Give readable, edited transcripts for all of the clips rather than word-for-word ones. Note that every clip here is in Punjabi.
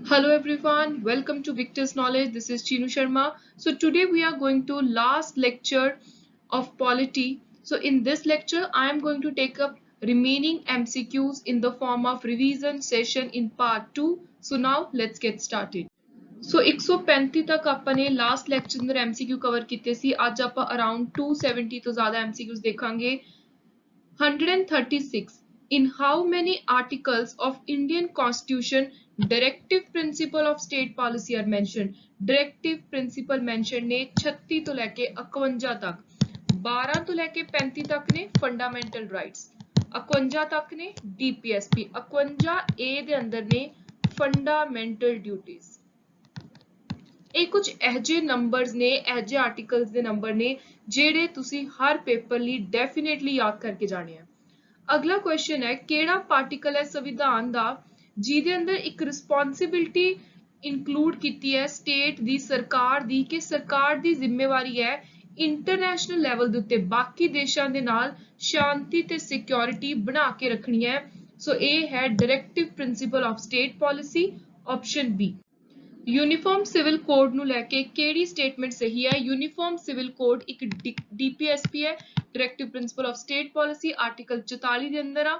Hello everyone, welcome to Victor's Knowledge. This is Chinu Sharma. So today we are going to last lecture of polity. So in this lecture I am going to take up remaining MCQs in the form of revision session in part 2. So now let's get started. So 135 ਤੱਕ ਆਪਾਂ ਨੇ ਲਾਸਟ ਲੈਕਚਰ ਅੰਦਰ MCQ ਕਵਰ ਕੀਤੇ ਸੀ। ਅੱਜ ਆਪਾਂ ਅਰਾਊਂਡ 270 ਤੋਂ ਜ਼ਿਆਦਾ MCQs ਦੇਖਾਂਗੇ। 136 in how many articles of Indian Constitution directive principle of state policy are mentioned? Directive principle mentioned ਨੇ 36 ਤੋਂ ਲੈ ਕੇ 51 ਤੱਕ, 12 ਤੋਂ ਲੈ ਕੇ 35 ਤੱਕ ਨੇ fundamental rights, 51 ਤੱਕ ਨੇ DPSP, 51 A ਦੇ ਅੰਦਰ ਨੇ fundamental duties। ਇਹ ਕੁਝ ਇਹੋ ਜਿਹੇ ਨੰਬਰਸ ਨੇ, ਇਹੋ ਜਿਹੇ ਆਰਟੀਕਲਸ ਦੇ ਨੰਬਰ ਨੇ ਜਿਹੜੇ ਤੁਸੀਂ ਹਰ ਪੇਪਰ ਲਈ ਡੈਫੀਨੇਟਲੀ ਯਾਦ ਕਰਕੇ ਜਾਣੇ ਆ। ਅਗਲਾ ਕੁਐਸਚਨ ਹੈ ਕਿਹੜਾ ਪਾਰਟੀਕਲ ਹੈ ਸੰਵਿਧਾਨ ਦਾ ਜਿਹਦੇ ਅੰਦਰ ਇੱਕ ਰਿਸਪੌਂਸਿਬਿਲਟੀ ਇਨਕਲੂਡ ਕੀਤੀ ਹੈ ਸਟੇਟ ਦੀ, ਸਰਕਾਰ ਦੀ, ਕਿ ਸਰਕਾਰ ਦੀ ਜ਼ਿੰਮੇਵਾਰੀ ਹੈ ਇੰਟਰਨੈਸ਼ਨਲ ਲੈਵਲ ਦੇ ਉੱਤੇ ਬਾਕੀ ਦੇਸ਼ਾਂ ਦੇ ਨਾਲ ਸ਼ਾਂਤੀ ਤੇ ਸਿਕਿਉਰਿਟੀ ਬਣਾ ਕੇ ਰੱਖਣੀ ਹੈ। ਸੋ ਇਹ ਹੈ directive principle of state policy, option B. Uniform civil code ਨੂੰ ਲੈ ਕੇ ਕਿਹੜੀ ਸਟੇਟਮੈਂਟ ਸਹੀ ਹੈ? यूनिफॉर्म सिविल कोड ਇੱਕ DPSP ਹੈ, directive principle of state policy, article 44 ਦੇ ਅੰਦਰ ਆ।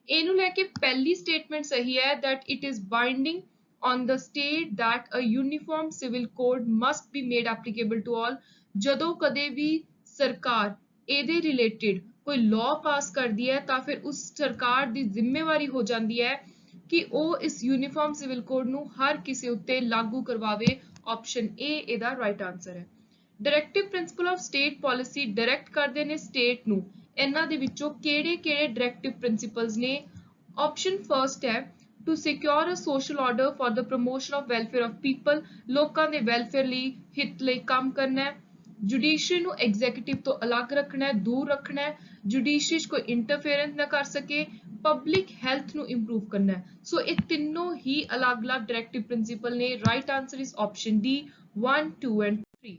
ਇਹਨੂੰ ਲੈ ਕੇ ਪਹਿਲੀ ਸਟੇਟਮੈਂਟ ਸਹੀ ਹੈ that it is binding on the state that a uniform civil code must be made applicable to all। ਜਦੋਂ ਕਦੇ ਵੀ ਸਰਕਾਰ ਇਹਦੇ ਰਿਲੇਟਡ ਕੋਈ ਲਾਅ ਪਾਸ ਕਰਦੀ ਹੈ ਤਾਂ ਫਿਰ ਉਸ ਸਰਕਾਰ ਦੀ ਜ਼ਿੰਮੇਵਾਰੀ ਹੋ ਜਾਂਦੀ ਹੈ ਕਿ ਉਹ ਇਸ ਯੂਨੀਫਾਰਮ ਸਿਵਲ ਕੋਡ ਨੂੰ ਹਰ ਕਿਸੇ ਉੱਤੇ ਲਾਗੂ ਕਰਵਾਵੇ। ਆਪਸ਼ਨ ਏ ਇਹਦਾ ਰਾਈਟ ਆਨਸਰ ਹੈ। Directive principle of state policy direct ਕਰਦੇ ਨੇ ਸਟੇਟ ਨੂੰ। ਇਹਨਾਂ ਦੇ ਵਿੱਚੋਂ ਕਿਹੜੇ-ਕਿਹੜੇ ਡਾਇਰੈਕਟਿਵ ਪ੍ਰਿੰਸੀਪਲਸ ਨੇ? ਆਪਸ਼ਨ ਫਰਸਟ ਹੈ to secure a social order for the promotion of welfare of people, ਲੋਕਾਂ ਦੇ ਵੈਲਫੇਅਰ ਲਈ, ਹਿੱਤ ਲਈ ਕੰਮ ਕਰਨਾ ਹੈ। ਜੁਡੀਸ਼ਰੀ ਨੂੰ ਐਗਜ਼ੀਕਿਊਟਿਵ ਤੋਂ ਅਲੱਗ ਰੱਖਣਾ ਹੈ, ਦੂਰ ਰੱਖਣਾ ਹੈ, ਜੁਡੀਸ਼ਰੀ 'ਚ ਕੋਈ ਇੰਟਰਫੇਰੈਂਸ ਨਾ ਕਰ ਸਕੇ, ਪਬਲਿਕ ਹੈਲਥ ਨੂੰ ਇੰਪਰੂਵ ਕਰਨਾ ਹੈ। ਸੋ ਇਹ ਤਿੰਨੋਂ ਹੀ ਅਲੱਗ-ਅਲੱਗ ਡਾਇਰੈਕਟਿਵ ਪ੍ਰਿੰਸੀਪਲ ਨੇ। Right answer is option D 1, 2 and 3।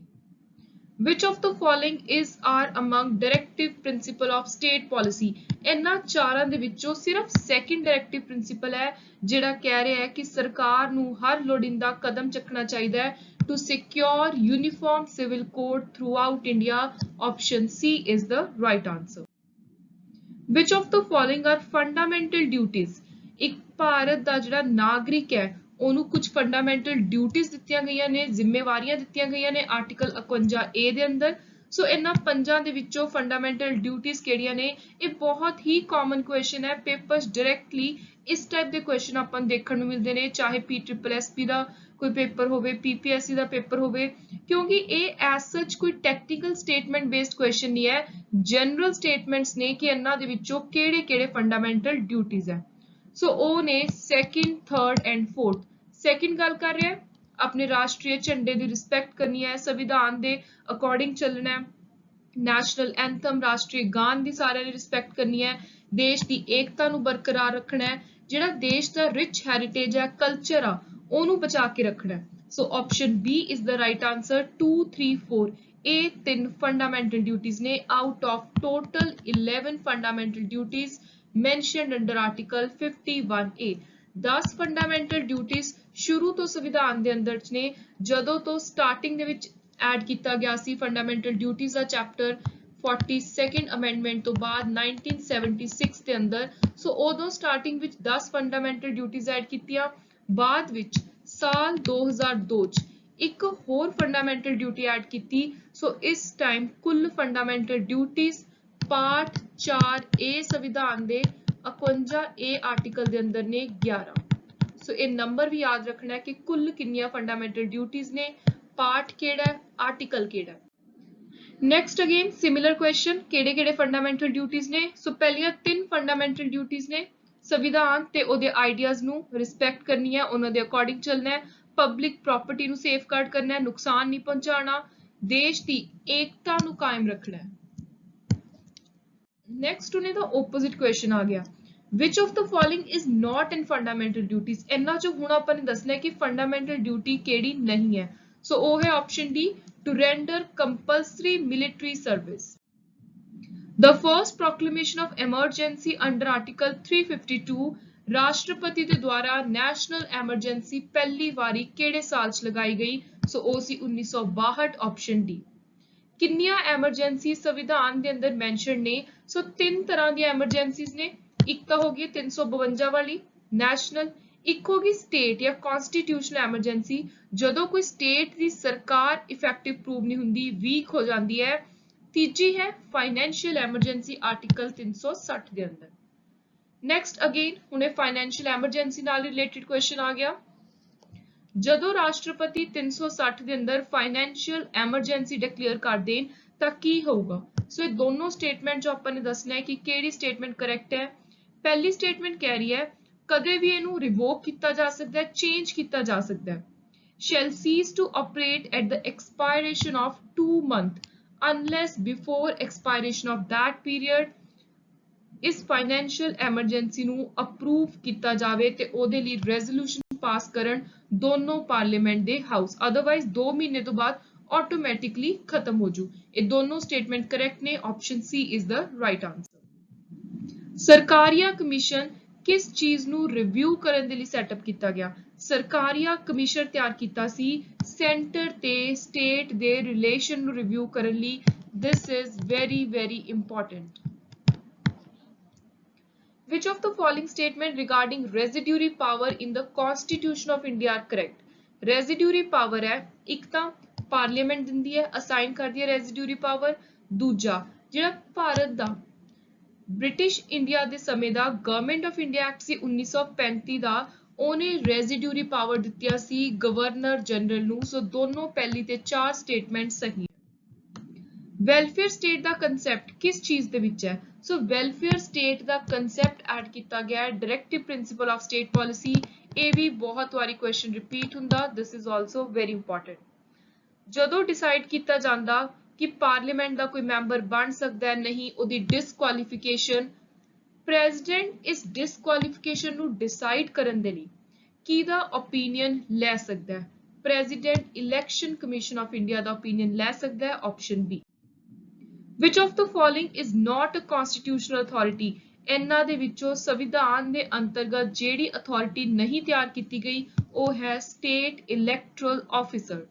Which of the following is are among directive principle of state policy? ਇਹਨਾਂ ਚਾਰਾਂ ਦੇ ਵਿੱਚੋਂ ਸਿਰਫ ਸੈਕਿੰਡ ਡਾਇਰੈਕਟਿਵ ਪ੍ਰਿੰਸੀਪਲ ਹੈ ਜਿਹੜਾ ਕਹਿ ਰਿਹਾ ਹੈ ਕਿ ਸਰਕਾਰ ਨੂੰ ਹਰ ਲੋੜੀਂਦਾ ਕਦਮ ਚੱਕਣਾ ਚਾਹੀਦਾ ਹੈ to secure uniform civil code throughout India। Option C is the right answer। Which of the following are fundamental duties? ਇੱਕ ਭਾਰਤ ਦਾ ਜਿਹੜਾ ਨਾਗਰਿਕ ਹੈ ਉਹਨੂੰ ਕੁਝ ਫੰਡਾਮੈਂਟਲ ਡਿਊਟੀਆਂ ਦਿੱਤੀਆਂ ਗਈਆਂ ਨੇ, ਜ਼ਿੰਮੇਵਾਰੀਆਂ ਦਿੱਤੀਆਂ ਗਈਆਂ ਨੇ ਆਰਟੀਕਲ 51A ਦੇ ਅੰਦਰ। ਸੋ ਇਹਨਾਂ ਪੰਜਾਂ ਦੇ ਵਿੱਚੋਂ ਫੰਡਾਮੈਂਟਲ ਡਿਊਟੀਆਂ ਕਿਹੜੀਆਂ ਨੇ? ਇਹ ਬਹੁਤ ਹੀ ਕਾਮਨ ਕੁਐਸਚਨ ਹੈ, ਪੇਪਰਸ ਡਾਇਰੈਕਟਲੀ ਇਸ ਟਾਈਪ ਦੇ ਕੁਐਸਚਨ ਆਪਾਂ ਨੂੰ ਦੇਖਣ ਨੂੰ ਮਿਲਦੇ ਨੇ, ਚਾਹੇ PSSB ਦਾ ਕੋਈ ਪੇਪਰ ਹੋਵੇ, PPSC ਦਾ ਪੇਪਰ ਹੋਵੇ, ਕਿਉਂਕਿ ਇਹ ਐਸ ਸੱਚ ਕੋਈ ਟੈਕਨੀਕਲ ਸਟੇਟਮੈਂਟ ਬੇਸਡ ਕੁਐਸਚਨ ਨਹੀਂ ਹੈ, ਜਨਰਲ ਸਟੇਟਮੈਂਟਸ ਨੇ ਕਿ ਇਹਨਾਂ ਦੇ ਵਿੱਚੋਂ ਕਿਹੜੇ-ਕਿਹੜੇ ਫੰਡਾਮੈਂਟਲ ਡਿਊਟੀਆਂ ਹੈ। ਸੋ ਉਹ ਨੇ second, third and fourth. Second ਗੱਲ ਕਰ ਰਿਹਾ ਆਪਣੇ ਰਾਸ਼ਟਰੀ ਝੰਡੇ ਦੀ ਰਿਸਪੈਕਟ ਕਰਨੀ ਹੈ, ਸੰਵਿਧਾਨ ਦੇ ਅਕੋਰਡਿੰਗ ਚੱਲਣਾ ਹੈ, ਨੈਸ਼ਨਲ ਐਂਥਮ ਰਾਸ਼ਟਰੀ ਗਾਨ ਦੀ ਸਾਰਿਆਂ ਨੇ ਰਿਸਪੈਕਟ ਕਰਨੀ ਹੈ, ਦੇਸ਼ ਦੀ ਏਕਤਾ ਨੂੰ ਬਰਕਰਾਰ ਰੱਖਣਾ ਹੈ, ਜਿਹੜਾ ਦੇਸ਼ ਦਾ ਰਿਚ ਹੈਰੀਟੇਜ ਹੈ, ਕਲਚਰ ਆ, ਉਹਨੂੰ ਬਚਾ ਕੇ ਰੱਖਣਾ ਹੈ। ਸੋ option B is the right answer 2, 3, 4। ਇਹ ਤਿੰਨ ਫੰਡਾਮੈਂਟਲ ਡਿਊਟੀਆਂ ਨੇ ਆਊਟ ਆਫ ਟੋਟਲ 11 ਫੰਡਾਮੈਂਟਲ ਡਿਊਟੀਆਂ mentioned under article 51A। 10 fundamental ਡਿਊਟੀਆਂ ਸ਼ੁਰੂ ਤੋਂ ਸੰਵਿਧਾਨ ਦੇ ਅੰਦਰ ਨੇ, ਜਦੋਂ ਤੋਂ ਸਟਾਰਟਿੰਗ ਦੇ ਵਿੱਚ ਐਡ ਕੀਤਾ ਗਿਆ ਸੀ ਫੰਡਾਮੈਂਟਲ ਡਿਊਟੀਆਂ ਦਾ ਚੈਪਟਰ 42nd ਅਮੈਂਡਮੈਂਟ ਤੋਂ ਬਾਅਦ 1976 ਦੇ ਅੰਦਰ। ਸੋ ਉਦੋਂ ਸਟਾਰਟਿੰਗ ਵਿੱਚ 10 ਫੰਡਾਮੈਂਟਲ ਡਿਊਟੀਆਂ ਐਡ ਕੀਤੀਆਂ, ਬਾਅਦ ਵਿੱਚ ਸਾਲ 2002 ਚ ਇੱਕ ਹੋਰ ਫੰਡਾਮੈਂਟਲ ਡਿਊਟੀ ਐਡ ਕੀਤੀ। ਸੋ ਇਸ ਟਾਈਮ ਕੁੱਲ ਫੰਡਾਮੈਂਟਲ ਡਿਊਟੀਆਂ ਪਾਰਟ 4A ਸੰਵਿਧਾਨ ਦੇ 51A ਆਰਟੀਕਲ ਦੇ ਅੰਦਰ ਨੇ 11। ਸੋ ਇਹ ਨੰਬਰ ਵੀ ਯਾਦ ਰੱਖਣਾ ਹੈ ਕਿ ਕੁੱਲ ਕਿੰਨੀਆਂ ਫੰਡਾਮੈਂਟਲ ਡਿਊਟੀਆਂ ਨੇ, ਪਾਰਟ ਕਿਹੜਾ ਹੈ, ਆਰਟੀਕਲ ਕਿਹੜਾ ਹੈ। ਨੈਕਸਟ ਅਗੇਨ ਸਿਮਿਲਰ ਕੁਐਸਚਨ, ਕਿਹੜੇ-ਕਿਹੜੇ ਫੰਡਾਮੈਂਟਲ ਡਿਊਟੀਆਂ ਨੇ? ਸੋ ਪਹਿਲੀਆਂ ਤਿੰਨ ਫੰਡਾਮੈਂਟਲ ਡਿਊਟੀਆਂ ਨੇ, ਸੰਵਿਧਾਨ ਤੇ ਉਹਦੇ ਆਈਡੀਆਜ਼ ਨੂੰ ਰਿਸਪੈਕਟ ਕਰਨੀ ਹੈ, ਉਹਨਾਂ ਦੇ ਅਕੋਰਡਿੰਗ ਚੱਲਣਾ ਹੈ, ਪਬਲਿਕ ਪ੍ਰਾਪਰਟੀ ਨੂੰ ਸੇਫਗਾਰਡ ਕਰਨਾ ਹੈ, ਨੁਕਸਾਨ ਨਹੀਂ ਪਹੁੰਚਾਉਣਾ, ਦੇਸ਼ ਦੀ ਏਕਤਾ ਨੂੰ ਕਾਇਮ ਰੱਖਣਾ ਹੈ। ਨੈਕਸਟ ਉਹਨੇ ਦਾ ਆਪੋਜ਼ਿਟ ਕੁਐਸਚਨ ਆ ਗਿਆ, which of the following is not in fundamental duties? ਇਹਨਾਂ ਚੋਂ ਹੁਣ ਆਪਾਂ ਨੇ ਦੱਸਣਾ ਹੈ ਕਿ ਫੰਡਾਮੈਂਟਲ ਡਿਊਟੀ ਕਿਹੜੀ ਨਹੀਂ ਹੈ। ਸੋ ਉਹ ਹੈ option D to render compulsory military service। The first proclamation of emergency under Article 352 ਰਾਸ਼ਟਰਪਤੀ ਦੇ ਦੁਆਰਾ ਨੈਸ਼ਨਲ ਐਮਰਜੈਂਸੀ ਪਹਿਲੀ ਵਾਰੀ ਕਿਹੜੇ ਸਾਲ 'ਚ ਲਗਾਈ ਗਈ? ਸੋ ਉਹ ਸੀ 1962 ਆਪਸ਼ਨ ਡੀ। ਕਿੰਨੀਆਂ ਐਮਰਜੈਂਸੀ ਸੰਵਿਧਾਨ ਦੇ ਅੰਦਰ ਮੈਂਸ਼ਨ ਨੇ? ਸੋ ਤਿੰਨ ਤਰ੍ਹਾਂ ਦੀਆਂ ਐਮਰਜੈਂਸੀਜ਼ ਨੇ। ਇੱਕ ਤਾਂ ਹੋ ਗਈ 352 ਵਾਲੀ ਨੈਸ਼ਨਲ, ਇੱਕ ਹੋ ਗਈ ਸਟੇਟ ਜਾਂ ਕਨਸਟੀਟਿਊਸ਼ਨਲ ਐਮਰਜੈਂਸੀ, ਜਦੋਂ ਕੋਈ ਸਟੇਟ ਦੀ ਸਰਕਾਰ ਇਫੈਕਟਿਵ ਪ੍ਰੂਵ ਨਹੀਂ ਹੁੰਦੀ, ਵੀਕ ਹੋ ਜਾਂਦੀ ਹੈ। ਤੀਜੀ ਹੈ ਫਾਈਨੈਂਸ਼ੀਅਲ ਐਮਰਜੈਂਸੀ ਆਰਟੀਕਲ 360 ਦੇ ਅੰਦਰ। ਨੈਕਸਟ ਅਗੇਨ ਹੁਣੇ ਫਾਈਨੈਂਸ਼ੀਅਲ ਐਮਰਜੈਂਸੀ ਨਾਲ ਰਿਲੇਟਡ ਕੁਐਸਚਨ ਆ ਗਿਆ। ਜਦੋਂ ਰਾਸ਼ਟਰਪਤੀ 360 ਦੇ ਅੰਦਰ ਫਾਈਨੈਂਸ਼ੀਅਲ ਐਮਰਜੈਂਸੀ ਡਿਕਲੇਅਰ ਕਰ ਦੇਣ ਤਾਂ ਕੀ ਹੋਊਗਾ? ਸੋ ਇਹ ਦੋਨੋਂ ਸਟੇਟਮੈਂਟ ਜੋ ਆਪਾਂ ਨੇ ਦੱਸਣਾ ਹੈ ਕਿ ਕਿਹੜੀ ਸਟੇਟਮੈਂਟ ਕਰੈਕਟ ਹੈ। ਪਹਿਲੀ ਸਟੇਟਮੈਂਟ ਕਹਿ ਰਹੀ ਹੈ ਕਦੇ ਵੀ ਇਹਨੂੰ ਰਿਵੋਕ ਕੀਤਾ ਜਾ ਸਕਦਾ ਹੈ, ਚੇਂਜ ਕੀਤਾ ਜਾ ਸਕਦਾ ਹੈ। shall cease to operate at the expiration of 2 months unless before expiration of that period ਇਸ ਫਾਈਨੈਂਸ਼ੀਅਲ ਐਮਰਜੈਂਸੀ ਨੂੰ ਅਪਰੂਵ ਕੀਤਾ ਜਾਵੇ ਤੇ ਉਹਦੇ ਲਈ ਰੈਜ਼ੋਲੂਸ਼ਨ ਪਾਸ ਕਰਨ ਦੋਨੋਂ ਪਾਰਲੀਮੈਂਟ ਦੇ ਹਾਊਸ, ਅਦਰਵਾਈਜ਼ 2 ਮਹੀਨੇ ਤੋਂ ਬਾਅਦ ਆਟੋਮੈਟਿਕਲੀ ਖਤਮ ਹੋ ਜੂ। ਇਹ ਦੋਨੋਂ ਸਟੇਟਮੈਂਟ ਕਰੈਕਟ ਨੇ। Option C is the right answer. Sarkaria commission ਕਿਸ ਚੀਜ਼ ਨੂੰ ਰਿਵਿਊ ਕਰਨ ਦੇ ਲਈ ਸੈਟਅਪ ਕੀਤਾ ਗਿਆ? ਸਰਕਾਰੀਆ ਕਮਿਸ਼ਨ ਤਿਆਰ ਕੀਤਾ ਸੀ ਸੈਂਟਰ ਤੇ ਸਟੇਟ ਦੇ ਰਿਲੇਸ਼ਨ ਨੂੰ ਰਿਵਿਊ ਕਰਨ ਲਈ। This is very very important. Which of the following statement regarding residuary power in the Constitution of India are correct? Residuary power है एक ਤਾਂ ਪਾਰਲੀਮੈਂਟ ਦਿੰਦੀ ਹੈ, ਅਸਾਈਨ ਕਰਦੀ ਹੈ ਰੈਜ਼ੀਡਿਊਰੀ ਪਾਵਰ। ਦੂਜਾ ਜਿਹੜਾ ਭਾਰਤ ਦਾ ਬ੍ਰਿਟਿਸ਼ ਇੰਡੀਆ ਦੇ ਸਮੇਂ ਦਾ ਗਵਰਨਮੈਂਟ ਆਫ ਇੰਡੀਆ ਐਕਟ ਸੀ 1935 ਦਾ, ਉਹਨੇ ਰੈਜ਼ੀਡਿਊਰੀ ਪਾਵਰ ਦਿੱਤੀਆਂ ਸੀ ਗਵਰਨਰ ਜਨਰਲ ਨੂੰ। ਸੋ ਦੋਨੋਂ ਪਹਿਲੀ ਤੇ ਚਾਰ ਸਟੇਟਮੈਂਟ ਸਹੀ। ਵੈਲਫੇਅਰ ਸਟੇਟ ਦਾ ਕੰਸੈਪਟ ਕਿਸ ਚੀਜ਼ ਦੇ ਵਿੱਚ ਹੈ? ਸੋ ਵੈਲਫੇਅਰ ਸਟੇਟ ਦਾ ਕੰਸੈਪਟ ਐਡ ਕੀਤਾ ਗਿਆ ਹੈ directive principle of state policy. ਇਹ ਵੀ ਬਹੁਤ ਵਾਰੀ ਕੁਐਸਚਨ ਰਿਪੀਟ ਹੁੰਦਾ। This is also very important. ਜਦੋਂ ਡਿਸਾਈਡ ਕੀਤਾ ਜਾਂਦਾ ਕਿ ਪਾਰਲੀਮੈਂਟ ਦਾ ਕੋਈ ਮੈਂਬਰ ਬਣ ਸਕਦਾ ਹੈ ਨਹੀਂ, ਉਹਦੀ ਡਿਸਕੁਆਲੀਫਿਕੇਸ਼ਨ, ਪ੍ਰੈਜ਼ੀਡੈਂਟ ਇਸ ਡਿਸਕੁਆਲੀਫਿਕੇਸ਼ਨ ਨੂੰ ਡਿਸਾਈਡ ਕਰਨ ਦੇ ਲਈ ਕਿਹਦਾ ਓਪੀਨੀਅਨ ਲੈ ਸਕਦਾ ਹੈ? President election commission of India the opinion ਲੈ ਸਕਦਾ ਹੈ। Option B. Which of the following is not a constitutional authority? ਇਹਨਾਂ ਦੇ ਵਿੱਚੋਂ ਸੰਵਿਧਾਨ ਦੇ ਅੰਤਰਗਤ ਜਿਹੜੀ ਅਥਾਰਟੀ ਨਹੀਂ ਤਿਆਰ ਕੀਤੀ ਗਈ ਉਹ ਹੈ state electoral officer.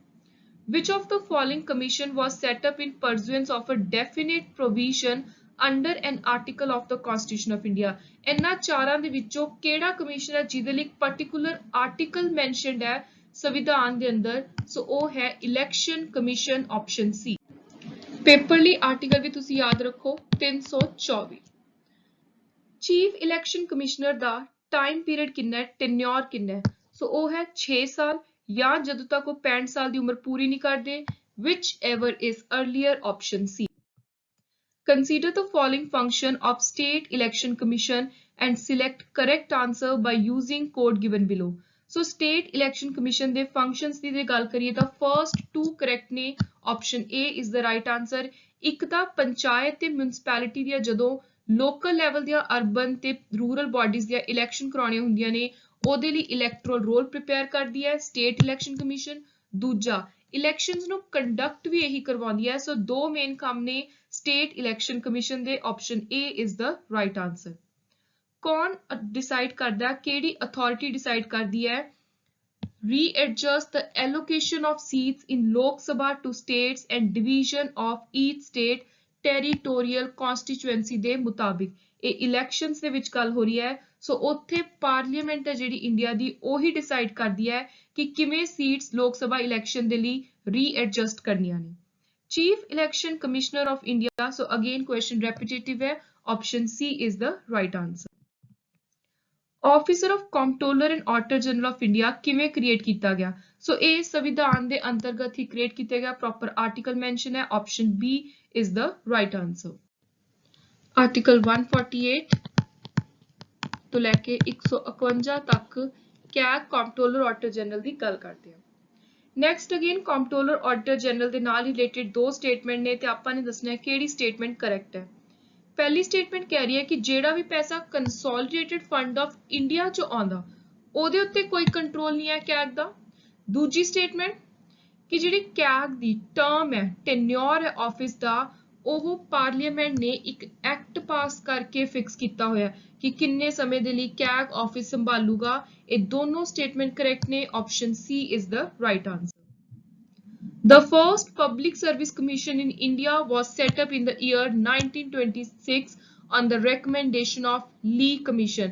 Which of the following commission was set up in pursuance of a definite provision under an article of the Constitution of India? ਇਹਨਾਂ ਚਾਰਾਂ ਦੇ ਵਿੱਚੋਂ ਕਿਹੜਾ ਕਮਿਸ਼ਨ ਹੈ ਜਿਹਦੇ ਲਈ ਪਾਰਟਿਕੂਲਰ ਆਰਟੀਕਲ ਮੈਂਸ਼ਨਡ ਹੈ ਸੰਵਿਧਾਨ ਦੇ ਅੰਦਰ? ਸੋ ਉਹ ਹੈ ਇਲੈਕਸ਼ਨ ਕਮਿਸ਼ਨ। ਆਪਸ਼ਨ ਸੀ। ਪੇਪਰ ਲਈ ਆਰਟੀਕਲ ਵੀ ਤੁਸੀਂ ਯਾਦ ਰੱਖੋ 324। ਚੀਫ ਇਲੈਕਸ਼ਨ ਕਮਿਸ਼ਨਰ ਦਾ ਟਾਈਮ ਪੀਰੀਅਡ ਕਿੰਨਾ ਹੈ, ਟੈਨਿਓਰ ਕਿੰਨਾ ਹੈ? ਸੋ ਉਹ ਹੈ 6 ਸਾਲ ਜਾਂ ਜਦੋਂ ਤੱਕ ਉਹ 65 ਸਾਲ ਦੀ ਉਮਰ ਪੂਰੀ ਨਹੀਂ ਕਰਦੇ। Whichever is earlier. Option C. Consider the following function of state election commission and select correct answer by using code given below. So state election commission ਦੇ functions ਦੀ ਜੇ ਗੱਲ ਕਰੀਏ ਤਾਂ first two correct ਨੇ। option A is the right answer। ਇੱਕ ਤਾਂ ਪੰਚਾਇਤ ਤੇ ਮਿਊਨਿਸਪੈਲਿਟੀ ਦੀਆਂ ਜਦੋਂ ਲੋਕਲ ਲੈਵਲ ਦੀਆਂ ਅਰਬਨ ਤੇ ਰੂਰਲ ਬਾਡੀਜ਼ ਦੀਆਂ ਇਲੈਕਸ਼ਨ ਕਰਾਉਣੀਆਂ ਹੁੰਦੀਆਂ ਨੇ ਉਹਦੇ ਲਈ ਇਲੈਕਟਰਲ ਰੋਲ ਪ੍ਰਿਪੇਅਰ ਕਰਦੀ ਹੈ ਸਟੇਟ ਇਲੈਕਸ਼ਨ ਕਮਿਸ਼ਨ। ਦੂਜਾ ਇਲੈਕਸ਼ਨਸ ਨੂੰ ਕੰਡਕਟ ਵੀ ਇਹੀ ਕਰਵਾਉਂਦੀ ਹੈ। ਸੋ ਦੋ ਮੇਨ ਕੰਮ ਨੇ ਸਟੇਟ ਇਲੈਕਸ਼ਨ ਕਮਿਸ਼ਨ ਦੇ। Option A is the right answer। ਕੌਣ ਡਿਸਾਈਡ ਕਰਦਾ, ਕਿਹੜੀ ਅਥਾਰਟੀ ਡਿਸਾਈਡ ਕਰਦੀ ਹੈ readjust the allocation of seats in Lok Sabha to states and division of each state territorial constituency ਦੇ ਮੁਤਾਬਿਕ? ਇਹ ਇਲੈਕਸ਼ਨਸ ਦੇ ਵਿੱਚ ਗੱਲ ਹੋ ਰਹੀ ਹੈ। ਸੋ ਉੱਥੇ ਪਾਰਲੀਮੈਂਟ ਹੈ ਜਿਹੜੀ ਇੰਡੀਆ ਦੀ ਉਹੀ ਡਿਸਾਈਡ ਕਰਦੀ ਹੈ ਕਿ ਕਿਵੇਂ ਸੀਟਸ ਲੋਕ ਸਭਾ ਇਲੈਕਸ਼ਨ ਦੇ ਲਈ ਰੀਐਡਜਸਟ ਕਰਨੀਆਂ ਨੇ। Chief election commissioner of India. So again question repetitive ਹੈ। Option C is the right answer. Officer of comptroller and auditor general of India ਕਿਵੇਂ ਕ੍ਰੀਏਟ ਕੀਤਾ ਗਿਆ? ਸੋ ਇਹ ਸੰਵਿਧਾਨ ਦੇ ਅੰਤਰਗਤ ਹੀ ਕ੍ਰੀਏਟ ਕੀਤਾ ਗਿਆ। ਪ੍ਰੋਪਰ ਆਰਟੀਕਲ ਮੈਂਸ਼ਨ ਹੈ। Option B is the right answer. Article 148 ਤੋਂ ਲੈ ਕੇ 151 ਤੱਕ ਕੈਗ ਕੰਪਟਰੋਲਰ ਆਡੀਟਰ ਜਨਰਲ ਦੀ ਗੱਲ ਕਰਦੇ ਹਾਂ। Next again comptroller auditor general ਦੇ ਨਾਲ ਰਿਲੇਟਡ ਦੋ ਸਟੇਟਮੈਂਟ ਨੇ ਤੇ ਆਪਾਂ ਨੇ ਦੱਸਣਾ ਹੈ ਕਿਹੜੀ ਸਟੇਟਮੈਂਟ ਕਰੈਕਟ ਹੈ। ਪਹਿਲੀ ਸਟੇਟਮੈਂਟ ਕਹਿ ਰਹੀ ਹੈ ਕਿ ਜਿਹੜਾ ਵੀ ਪੈਸਾ ਕੰਸੋਲੀਡੇਟਡ ਫੰਡ ਆਫ ਇੰਡੀਆ ਚੋਂ ਆਉਂਦਾ ਉਹਦੇ ਉੱਤੇ ਕੋਈ ਕੰਟਰੋਲ ਨਹੀਂ ਹੈ ਕੈਗ ਦਾ। ਦੂਜੀ ਸਟੇਟਮੈਂਟ ਕਿ ਜਿਹੜੀ ਕੈਗ ਦੀ ਟਰਮ ਹੈ ਟੈਨਿਓਰ ਹੈ ਆਫਿਸ ਦਾ ਉਹ ਪਾਰਲੀਮੈਂਟ ਨੇ ਇੱਕ ਐਕਟ ਪਾਸ ਕਰਕੇ ਫਿਕਸ ਕੀਤਾ ਹੋਇਆ ਕਿ ਕਿੰਨੇ ਸਮੇਂ ਦੇ ਲਈ ਕੈਗ ਆਫਿਸ ਸੰਭਾਲੂਗਾ। ਇਹ ਦੋਨੋਂ ਸਟੇਟਮੈਂਟ ਕਰੈਕਟ ਨੇ। Option C is the right answer. The first Public Service Commission in India was set up in the year 1926 on the recommendation of Lee Commission.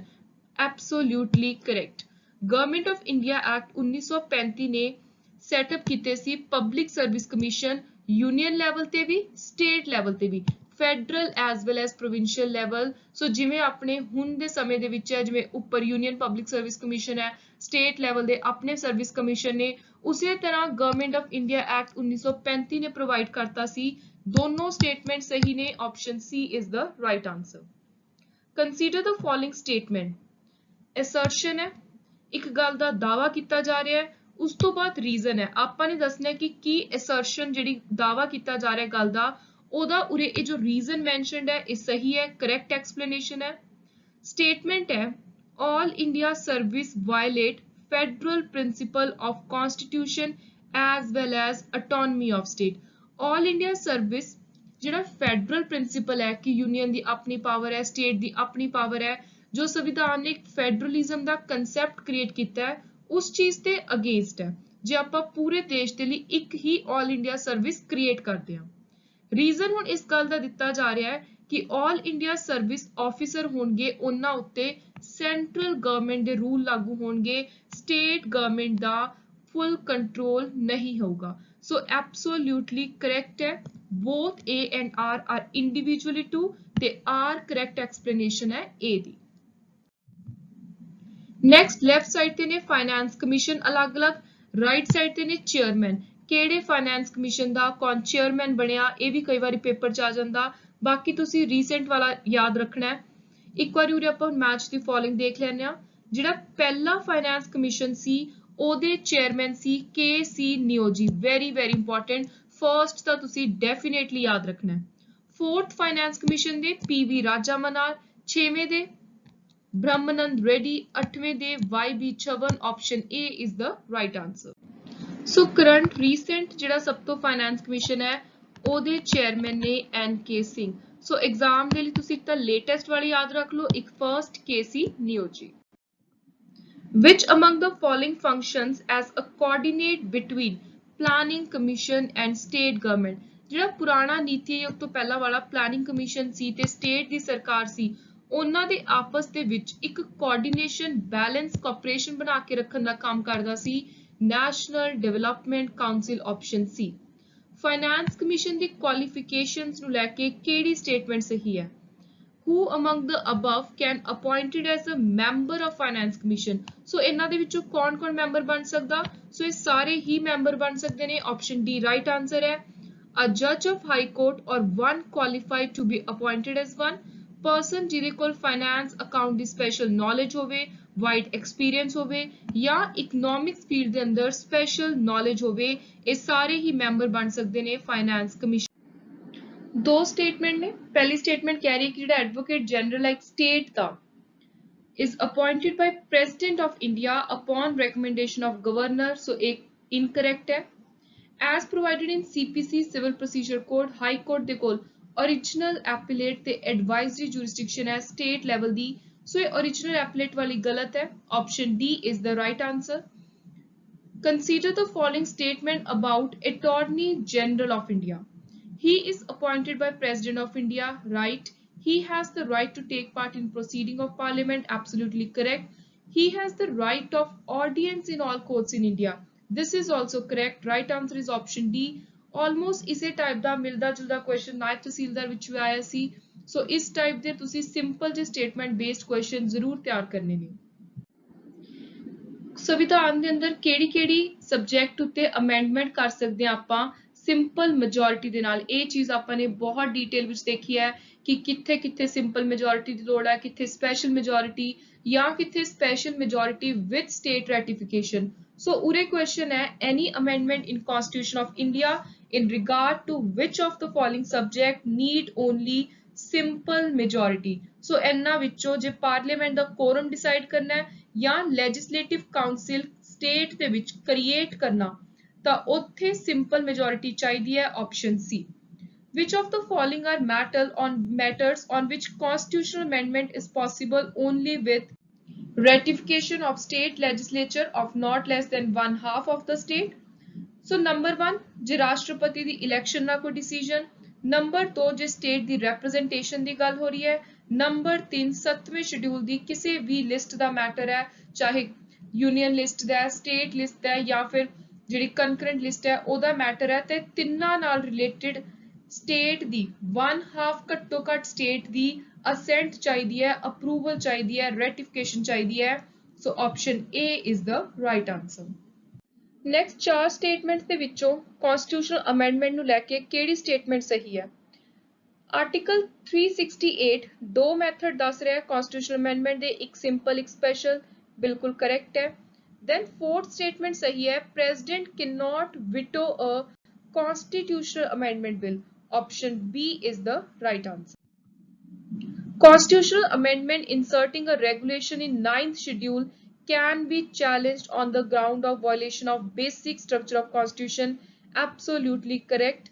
Absolutely correct. Government of India Act 1935 ने सेटअप ਕੀਤੇ ਸੀ public service commission union level ਤੇ ਵੀ ਸਟੇਟ ਲੈਵਲ ਤੇ ਵੀ federal as well as provincial level. So ਜਿਵੇਂ ਆਪਣੇ ਹੁਣ ਦੇ ਸਮੇਂ ਦੇ ਵਿੱਚ ਹੈ ਜਿਵੇਂ ਉੱਪਰ ਯੂਨੀਅਨ ਪਬਲਿਕ ਸਰਵਿਸ ਕਮਿਸ਼ਨ ਹੈ, ਸਟੇਟ ਲੈਵਲ ਦੇ ਆਪਣੇ ਸਰਵਿਸ ਕਮਿਸ਼ਨ ਨੇ, ਉਸੇ ਤਰ੍ਹਾਂ ਗਵਰਨਮੈਂਟ ਆਫ ਇੰਡੀਆ ਐਕਟ 1935 ਨੇ ਪ੍ਰੋਵਾਈਡ ਕਰਤਾ ਸੀ। ਦੋਨੋਂ ਸਟੇਟਮੈਂਟ ਸਹੀ ਨੇ। Option C is the right answer. Consider the following statement. Assertion ਹੈ, ਇੱਕ ਗੱਲ ਦਾ ਦਾਵਾ ਕੀਤਾ ਜਾ ਰਿਹਾ ਹੈ, ਉਸ ਤੋਂ ਬਾਅਦ ਰੀਜ਼ਨ ਹੈ। ਆਪਾਂ ਨੇ ਦੱਸਣਾ ਕਿ ਕੀ ਐਸਰਸ਼ਨ ਜਿਹੜੀ ਦਾਵਾ ਕੀਤਾ ਜਾ ਰਿਹਾ ਗੱਲ ਦਾ ਉਹਦਾ ਉਰੇ ਇਹ ਜੋ ਰੀਜ਼ਨ ਮੈਂਸ਼ਨਡ ਹੈ ਇਹ ਸਹੀ ਹੈ, ਕਰੈਕਟ ਐਕਸਪਲੇਨੇਸ਼ਨ ਹੈ। ਸਟੇਟਮੈਂਟ ਹੈ all India service violate federal principle of constitution as well as autonomy of state। all India service ਜਿਹੜਾ ਫੈਡਰਲ ਪ੍ਰਿੰਸੀਪਲ ਹੈ ਕਿ ਯੂਨੀਅਨ ਦੀ ਆਪਣੀ ਪਾਵਰ ਹੈ, ਸਟੇਟ ਦੀ ਆਪਣੀ ਪਾਵਰ ਹੈ, ਜੋ ਸੰਵਿਧਾਨ ਨੇ ਇੱਕ ਫੈਡਰਲਿਜ਼ਮ ਦਾ ਕਨਸੈਪਟ ਕ੍ਰੀਏਟ ਕੀਤਾ ਹੈ ਉਸ ਚੀਜ਼ ਤੇ ਅਗੇਂਸਟ ਹੈ ਜੇ ਆਪਾਂ ਪੂਰੇ ਦੇਸ਼ ਦੇ ਲਈ ਇੱਕ ਹੀ ਆਲ ਇੰਡੀਆ ਸਰਵਿਸ ਕ੍ਰੀਏਟ ਕਰਦੇ ਹਾਂ। ਰੀਜ਼ਨ ਹੁਣ ਇਸ ਗੱਲ ਦਾ ਦਿੱਤਾ ਜਾ ਰਿਹਾ ਹੈ ਕਿ ਆਲ ਇੰਡੀਆ ਸਰਵਿਸ ਆਫੀਸਰ ਹੋਣਗੇ ਉਹਨਾਂ ਉੱਤੇ ਸੈਂਟਰਲ ਗਵਰਨਮੈਂਟ ਦੇ ਰੂਲ ਲਾਗੂ ਹੋਣਗੇ, ਸਟੇਟ ਗਵਰਨਮੈਂਟ ਦਾ ਫੁੱਲ ਕੰਟਰੋਲ ਨਹੀਂ ਹੋਊਗਾ। ਸੋ ਐਬਸੋਲੂਟਲੀ ਕਰੈਕਟ ਹੈ। both A and R are individually true ਤੇ R correct explanation ਹੈ A the. Next left side ਤੇ ਨੇ ਫਾਈਨੈਂਸ ਕਮਿਸ਼ਨ ਅਲੱਗ-ਅਲੱਗ, ਰਾਈਟ ਸਾਈਡ ਤੇ ਨੇ ਚੇਅਰਮੈਨ। ਕਿਹੜੇ ਫਾਈਨੈਂਸ ਕਮਿਸ਼ਨ ਦਾ ਕੌਣ ਚੇਅਰਮੈਨ ਬਣਿਆ ਇਹ ਵੀ ਕਈ ਵਾਰੀ ਪੇਪਰ 'ਚ ਆ ਜਾਂਦਾ, ਬਾਕੀ ਤੁਸੀਂ ਰੀਸੈਂਟ ਵਾਲਾ ਯਾਦ ਰੱਖਣਾ ਹੈ। ਇੱਕ ਵਾਰੀ ਉਰੇ ਆਪਾਂ ਮੈਚ ਦੀ ਫੋਲੋਇੰਗ ਦੇਖ ਲੈਂਦੇ ਹਾਂ। ਜਿਹੜਾ ਪਹਿਲਾ ਫਾਈਨੈਂਸ ਕਮਿਸ਼ਨ ਸੀ ਉਹਦੇ ਚੇਅਰਮੈਨ ਸੀ K C Neogy. Very very important, first ਤਾਂ ਤੁਸੀਂ ਡੈਫੀਨੇਟਲੀ ਯਾਦ ਰੱਖਣਾ ਹੈ। ਫੋਰਥ ਫਾਈਨੈਂਸ ਕਮਿਸ਼ਨ ਦੇ ਪੀਵੀ ਰਾਜਾ ਮਨਾਰ, 6ਵੇਂ ਦੇ ਬ੍ਰਹਮਨੰਦ ਰੈਡੀ, 8ਵੇਂ ਦੇ Y B Chavan. Option A is the right answer. So current recent ਜਿਹੜਾ ਸਭ ਤੋਂ ਫਾਈਨੈਂਸ ਕਮਿਸ਼ਨ ਹੈ ਉਹਦੇ ਚੇਅਰਮੈਨ ਨੇ ਐਨ ਕੇ ਸਿੰਘ। ਸੋ ਐਗਜ਼ਾਮ ਦੇ ਲਈ ਤੁਸੀਂ ਇੱਕ ਤਾਂ ਲੇਟੈਸਟ ਵਾਲੀ ਯਾਦ ਰੱਖ ਲਓ, ਇੱਕ first K C Neogy. Which among the following functions as a coordinate between planning commission and state government? ਜਿਹੜਾ ਪੁਰਾਣਾ ਨੀਤੀ ਆਯੋਗ ਤੋਂ ਪਹਿਲਾਂ ਵਾਲਾ ਪਲੈਨਿੰਗ ਕਮਿਸ਼ਨ ਸੀ ਤੇ ਸਟੇਟ ਦੀ ਸਰਕਾਰ ਸੀ ਉਹਨਾਂ ਦੇ ਆਪਸ ਦੇ ਵਿੱਚ ਇੱਕ ਕੋਆਰਡੀਨੇਸ਼ਨ ਬੈਲੈਂਸ ਕੋਆਪਰੇਸ਼ਨ ਬਣਾ ਕੇ ਰੱਖਣ ਦਾ ਕੰਮ ਕਰਦਾ ਸੀ national development council. Option C. Finance commission ਦੀ ਕੁਆਲੀਫਿਕੇਸ਼ਨਸ ਨੂੰ ਲੈ ਕੇ ਕਿਹੜੀ ਸਟੇਟਮੈਂਟ ਸਹੀ ਹੈ? Who among the above can appointed as a member of finance commission? ਸੋ ਇਹਨਾਂ ਦੇ ਵਿੱਚੋਂ ਕੌਣ-ਕੌਣ ਮੈਂਬਰ ਬਣ ਸਕਦਾ? ਸੋ ਇਹ ਸਾਰੇ ਹੀ ਮੈਂਬਰ ਬਣ ਸਕਦੇ ਨੇ। ਆਪਸ਼ਨ ਡੀ ਰਾਈਟ ਆਂਸਰ ਹੈ। A judge of high court or one qualified to be appointed as one person ਜਿਹਦੇ ਕੋਲ ਫਾਈਨੈਂਸ ਅਕਾਊਂਟ ਦੀ ਸਪੈਸ਼ਲ ਨੌਲੇਜ ਹੋਵੇ, ਵਾਈਡ ਐਕਸਪੀਰੀਅੰਸ ਹੋਵੇ ਜਾਂ ਇਕਨੋਮਿਕਸ ਫੀਲਡ ਦੇ ਅੰਦਰ ਸਪੈਸ਼ਲ ਨੌਲੇਜ ਹੋਵੇ, ਇਹ ਸਾਰੇ ਹੀ ਮੈਂਬਰ ਬਣ ਸਕਦੇ ਨੇ ਫਾਈਨੈਂਸ ਕਮਿਸ਼ਨ। ਦੋ ਸਟੇਟਮੈਂਟ ਨੇ। ਪਹਿਲੀ ਸਟੇਟਮੈਂਟ ਕਹਿ ਰਹੀ ਹੈ ਕਿ ਜਿਹੜਾ ਐਡਵੋਕੇਟ ਜਨਰਲ ਹੈ state the is appointed by President of India upon recommendation of governor। so एक incorrect है। as provided in CPC civil procedure code high court ਦੇ ਕੋਲ original appellate ਤੇ advisory jurisdiction ਹੈ state level ਦੀ। so ਇਹ original appellate ਵਾਲੀ ਗਲਤ ਹੈ। option D is the right answer। consider the following statement about Attorney General of India। He is appointed by President of India, right? He has the right to take part in proceeding of Parliament, absolutely correct। He has the right of audience in all courts in India, this is also correct। right answer is option D। almost ਇਸੇ ਟਾਈਪ ਦਾ ਮਿਲਦਾ ਜੁਲਦਾ ਕੁਐਸਚਨ ਨਾਇਬ ਤਹਿਸੀਲਦਾਰ ਵਿੱਚ ਵੀ ਆਇਆ ਸੀ। ਸੋ ਇਸ ਟਾਈਪ ਦੇ ਤੁਸੀਂ ਸਿੰਪਲ ਜਿਹੇ ਸਟੇਟਮੈਂਟ ਬੇਸਡ ਕੁਐਸਚਨ ਜ਼ਰੂਰ ਤਿਆਰ ਕਰਨੇ ਨੇ। ਸੰਵਿਧਾਨ ਦੇ ਅੰਦਰ ਕਿਹੜੀ-ਕਿਹੜੀ ਸਬਜੈਕਟ ਉੱਤੇ ਅਮੈਂਡਮੈਂਟ ਕਰ ਸਕਦੇ ਹਾਂ ਆਪਾਂ ਸਿੰਪਲ ਮੈਜੋਰਿਟੀ ਦੇ ਨਾਲ। ਇਹ ਚੀਜ਼ ਆਪਾਂ ਨੇ ਬਹੁਤ ਡੀਟੇਲ ਵਿੱਚ ਦੇਖੀ ਹੈ ਕਿ ਕਿੱਥੇ-ਕਿੱਥੇ ਸਿੰਪਲ ਮੈਜੋਰਿਟੀ ਦੀ ਲੋੜ ਹੈ, ਕਿੱਥੇ ਸਪੈਸ਼ਲ ਮੈਜੋਰਿਟੀ ਜਾਂ ਕਿੱਥੇ special majority with state ratification. So ਉਰੇ ਕੁਐਸਚਨ ਹੈ any amendment in constitution of India in regard to which of the following subject need only simple majority। so ਇਹਨਾਂ ਵਿੱਚੋਂ ਜੇ ਪਾਰਲੀਮੈਂਟ ਦਾ ਕੋਰਮ ਡਿਸਾਈਡ ਕਰਨਾ ਹੈ ਜਾਂ ਲੈਜਿਸਲੇਟਿਵ ਕਾਉਂਸਲ ਸਟੇਟ ਦੇ ਵਿੱਚ ਕ੍ਰੀਏਟ ਕਰਨਾ ਤਾਂ ਉੱਥੇ ਸਿੰਪਲ ਮੈਜੋਰਿਟੀ ਚਾਹੀਦੀ ਹੈ। Option C. Which of the following are matters on which constitutional amendment is possible only with ratification of state legislature of not less than one half of the state? So number 1 ਜੇ ਰਾਸ਼ਟਰਪਤੀ ਦੀ ਇਲੈਕਸ਼ਨ ਦਾ ਕੋਈ ਡਿਸੀਜਨ, ਨੰਬਰ 2 ਜੇ ਸਟੇਟ ਦੀ ਰਿਪਰੈਜ਼ੈਂਟੇਸ਼ਨ ਦੀ ਗੱਲ ਹੋ ਰਹੀ ਹੈ, ਨੰਬਰ 3 7ਵੇਂ ਸ਼ਡਿਊਲ ਦੀ ਕਿਸੇ ਵੀ ਲਿਸਟ ਦਾ ਮੈਟਰ ਹੈ, ਚਾਹੇ ਯੂਨੀਅਨ ਲਿਸਟ ਦਾ ਹੈ, ਸਟੇਟ ਲਿਸਟ ਦਾ ਹੈ ਜਾਂ ਫਿਰ ਜਿਹੜੀ ਕਨਕਰੈਂਟ ਲਿਸਟ ਹੈ ਉਹਦਾ ਮੈਟਰ ਹੈ, ਤੇ ਤਿੰਨਾਂ ਨਾਲ ਰਿਲੇਟਡ ਸਟੇਟ ਦੀ 1/2 ਘੱਟੋ ਘੱਟ ਸਟੇਟ ਦੀ ਅਸੈਂਟ ਚਾਹੀਦੀ ਹੈ, ਅਪਰੂਵਲ ਚਾਹੀਦੀ ਹੈ, ਰੈਟੀਫਿਕੇਸ਼ਨ ਚਾਹੀਦੀ ਹੈ। ਸੋ option A is the right answer. Next ਚਾਰ ਸਟੇਟਮੈਂਟਸ ਦੇ ਵਿੱਚੋਂ ਕਨਸਟੀਟਿਊਸ਼ਨਲ ਅਮੈਂਡਮੈਂਟ ਨੂੰ ਲੈ ਕੇ ਕਿਹੜੀ ਸਟੇਟਮੈਂਟ ਸਹੀ ਹੈ? ਆਰਟੀਕਲ 368 ਦੋ ਮੈਥਡ ਦੱਸ ਰਿਹਾ ਹੈ ਕਨਸਟੀਟਿਊਸ਼ਨਲ ਅਮੈਂਡਮੈਂਟ ਦੇ, ਇੱਕ ਸਿੰਪਲ ਇੱਕ ਸਪੈਸ਼ਲ, ਬਿਲਕੁਲ ਕਰੈਕਟ ਹੈ। ਦੈਨ ਫੋਰਥ ਸਟੇਟਮੈਂਟ ਸਹੀ ਹੈ, president cannot veto a constitutional amendment bill. Option B is the right answer. Constitutional amendment inserting a regulation in 9th schedule can be challenged on the ground of violation of basic structure of constitution. Absolutely correct.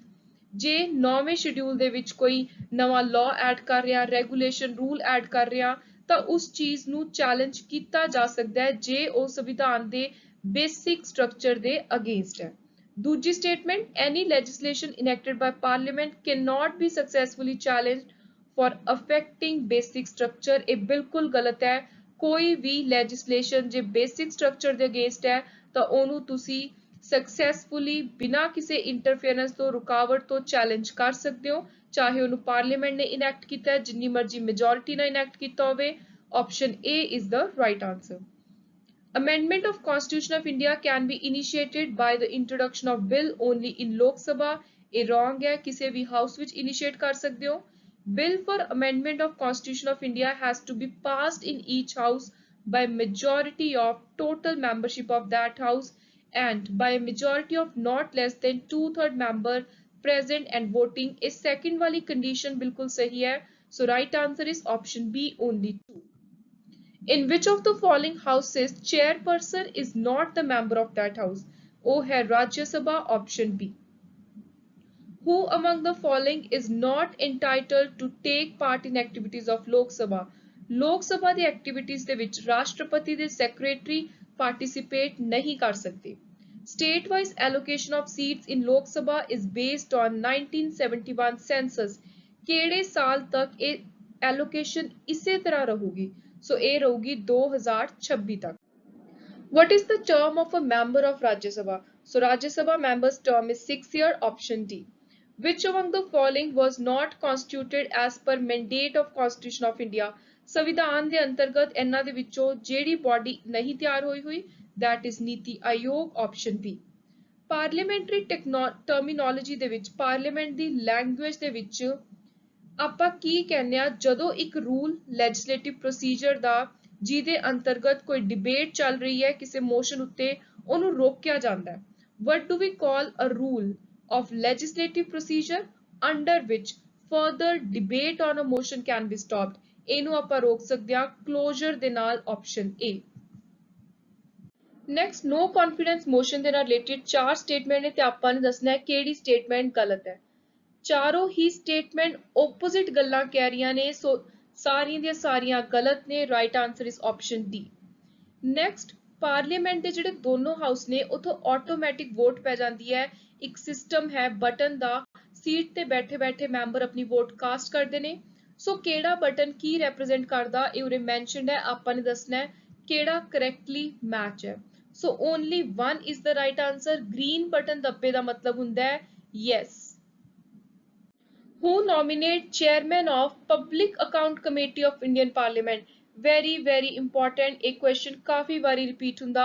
ਜੇ 9ਵੇਂ ਸ਼ਡਿਊਲ ਦੇ ਵਿੱਚ ਕੋਈ ਨਵਾਂ ਲਾਅ ਐਡ ਕਰ ਰਿਹਾ, ਰੈਗੂਲੇਸ਼ਨ ਰੂਲ ਐਡ ਕਰ ਰਿਹਾ, ਤਾਂ ਉਸ ਚੀਜ਼ ਨੂੰ ਚੈਲੰਜ ਕੀਤਾ ਜਾ ਸਕਦਾ ਹੈ ਜੇ ਉਹ ਸੰਵਿਧਾਨ ਦੇ ਬੇਸਿਕ ਸਟਰਕਚਰ ਦੇ ਅਗੇਂਸਟ ਹੈ। ਦੂਜੀ statement, any legislation enacted by parliament cannot be successfully challenged for affecting basic structure। ਇਹ ਬਿਲਕੁਲ ਗਲਤ ਹੈ। ਕੋਈ ਵੀ legislation ਜੇ basic structure ਦੇ against ਹੈ ਤਾਂ ਉਹਨੂੰ ਤੁਸੀਂ ਸਕਸੈਸਫੁਲੀ ਬਿਨਾਂ ਕਿਸੇ ਇੰਟਰਫੇਰੈਂਸ ਤੋਂ, ਰੁਕਾਵਟ ਤੋਂ ਚੈਲੰਜ ਕਰ ਸਕਦੇ ਹੋ, ਚਾਹੇ ਉਹਨੂੰ ਪਾਰਲੀਮੈਂਟ ਨੇ ਇਨੈਕਟ ਕੀਤਾ ਹੈ, ਜਿੰਨੀ ਮਰਜ਼ੀ ਮੈਜੋਰਿਟੀ ਨਾਲ ਇਨੈਕਟ ਕੀਤਾ ਹੋਵੇ। Option A is the right answer. Amendment of Constitution of India can be initiated by the introduction of bill only in Lok Sabha। ਇਹ wrong ਹੈ, ਕਿਸੇ ਵੀ ਹਾਊਸ ਵਿੱਚ ਇਨੀਸ਼ੀਏਟ ਕਰ ਸਕਦੇ ਹੋ। Bill for amendment of Constitution of India has to be passed in each house by majority of total membership of that house and by a majority of not less than 2/3 member present and voting। ਇਹ second ਵਾਲੀ condition ਬਿਲਕੁਲ ਸਹੀ ਹੈ। So right answer is option B only 2. In which of the following houses chairperson is not the member of that house? ਉਹ ਹੈ Rajya Sabha, option B. Who among the following is not entitled to take part in activities of Lok Sabha? ਲੋਕ ਸਭਾ ਦੀ ਐਕਟੀਵਿਟੀਜ਼ ਦੇ ਵਿੱਚ ਰਾਸ਼ਟਰਪਤੀ ਦੇ ਸੈਕਟਰੀ ਪਾਰਟਿਸਿਪੇਟ ਨਹੀਂ ਕਰ ਸਕਦੇ। State wise allocation of seats in Lok Sabha is based on 1971 census। ਕਿਹੜੇ ਸਾਲ ਤੱਕ ਇਹ ਐਲੋਕੇਸ਼ਨ ਇਸੇ ਤਰ੍ਹਾਂ ਰਹੂਗੀ? ਸੋ ਇਹ ਰਹੂਗੀ 2026 ਤੱਕ। What is the term of a member of Rajya Sabha? So Rajya Sabha member's term is 6 year, option D. Which among the following was not constituted as per mandate of Constitution of India? ਸੰਵਿਧਾਨ ਦੇ ਅੰਤਰਗਤ ਇਹਨਾਂ ਦੇ ਵਿੱਚੋਂ ਜਿਹੜੀ ਬੋਡੀ ਨਹੀਂ ਤਿਆਰ ਹੋਈ that is ਨੀਤੀ ਆਯੋਗ, option B. ਪਾਰਲੀਮੈਂਟਰੀ ਟਰਮੀਨੋਲੋਜੀ ਦੇ ਵਿੱਚ, ਪਾਰਲੀਮੈਂਟ ਦੀ ਲੈਂਗੁਏਜ ਦੇ ਵਿੱਚ ਆਪਾਂ ਕੀ ਕਹਿੰਦੇ ਆ ਜਦੋਂ ਇੱਕ ਰੂਲ ਲੈਜਿਸਲੇਟਿਵ ਪ੍ਰੋਸੀਜਰ ਦਾ ਜਿਹਦੇ ਅੰਤਰਗਤ ਕੋਈ ਡਿਬੇਟ ਚੱਲ ਰਹੀ ਹੈ ਕਿਸੇ ਮੋਸ਼ਨ ਉੱਤੇ, ਉਹਨੂੰ ਰੋਕਿਆ ਜਾਂਦਾ ਹੈ? What do we call a rule of legislative procedure under which further debate on a motion can be stopped? ਇਹਨੂੰ ਆਪਾਂ ਰੋਕ ਸਕਦੇ ਹਾਂ ਕਲੋਜ਼ਰ ਦੇ ਨਾਲ, option A। Next, no confidence motion ਦੇ ਨਾਲ ਰਿਲੇਟਡ ਚਾਰ ਸਟੇਟਮੈਂਟ ਨੇ ਤੇ ਆਪਾਂ ਨੇ ਦੱਸਣਾ ਹੈ ਕਿਹੜੀ ਸਟੇਟਮੈਂਟ ਗਲਤ ਹੈ। ਚਾਰੋਂ ਹੀ ਸਟੇਟਮੈਂਟ ਆਪੋਜ਼ਿਟ ਗੱਲਾਂ ਕਹਿ ਰਹੀਆਂ ਨੇ, ਸੋ ਸਾਰੀਆਂ ਦੀਆਂ ਸਾਰੀਆਂ ਗਲਤ ਨੇ। Right answer is option D. Next, parliament ਦੇ ਜਿਹੜੇ ਦੋਨੋਂ ਹਾਊਸ ਨੇ ਉਥੋਂ ਆਟੋਮੈਟਿਕ ਵੋਟ ਪੈ ਜਾਂਦੀ ਹੈ। ਇੱਕ ਸਿਸਟਮ ਹੈ ਬਟਨ ਦਾ, ਸੀਟ ਤੇ ਬੈਠੇ ਬੈਠੇ ਮੈਂਬਰ ਆਪਣੀ ਵੋਟ ਕਾਸਟ ਕਰਦੇ ਨੇ। ਸੋ ਕਿਹੜਾ ਬਟਨ ਕੀ ਰੈਪਰੈਜ਼ੈਂਟ ਕਰਦਾ ਇਹ ਉਰੇ ਮੈਂਸ਼ਨਡ ਹੈ, ਆਪਾਂ ਨੇ ਦੱਸਣਾ ਹੈ ਕਿਹੜਾ ਕਰੈਕਟਲੀ ਮੈਚ ਹੈ। So only 1 is the right answer. Green button ਦੱਬੇ ਦਾ ਮਤਲਬ ਹੁੰਦਾ ਹੈ yes. Who nominate chairman of Public Account Committee of Indian Parliament? very important। ਇਹ question ਕਾਫੀ ਵਾਰੀ ਰਿਪੀਟ ਹੁੰਦਾ।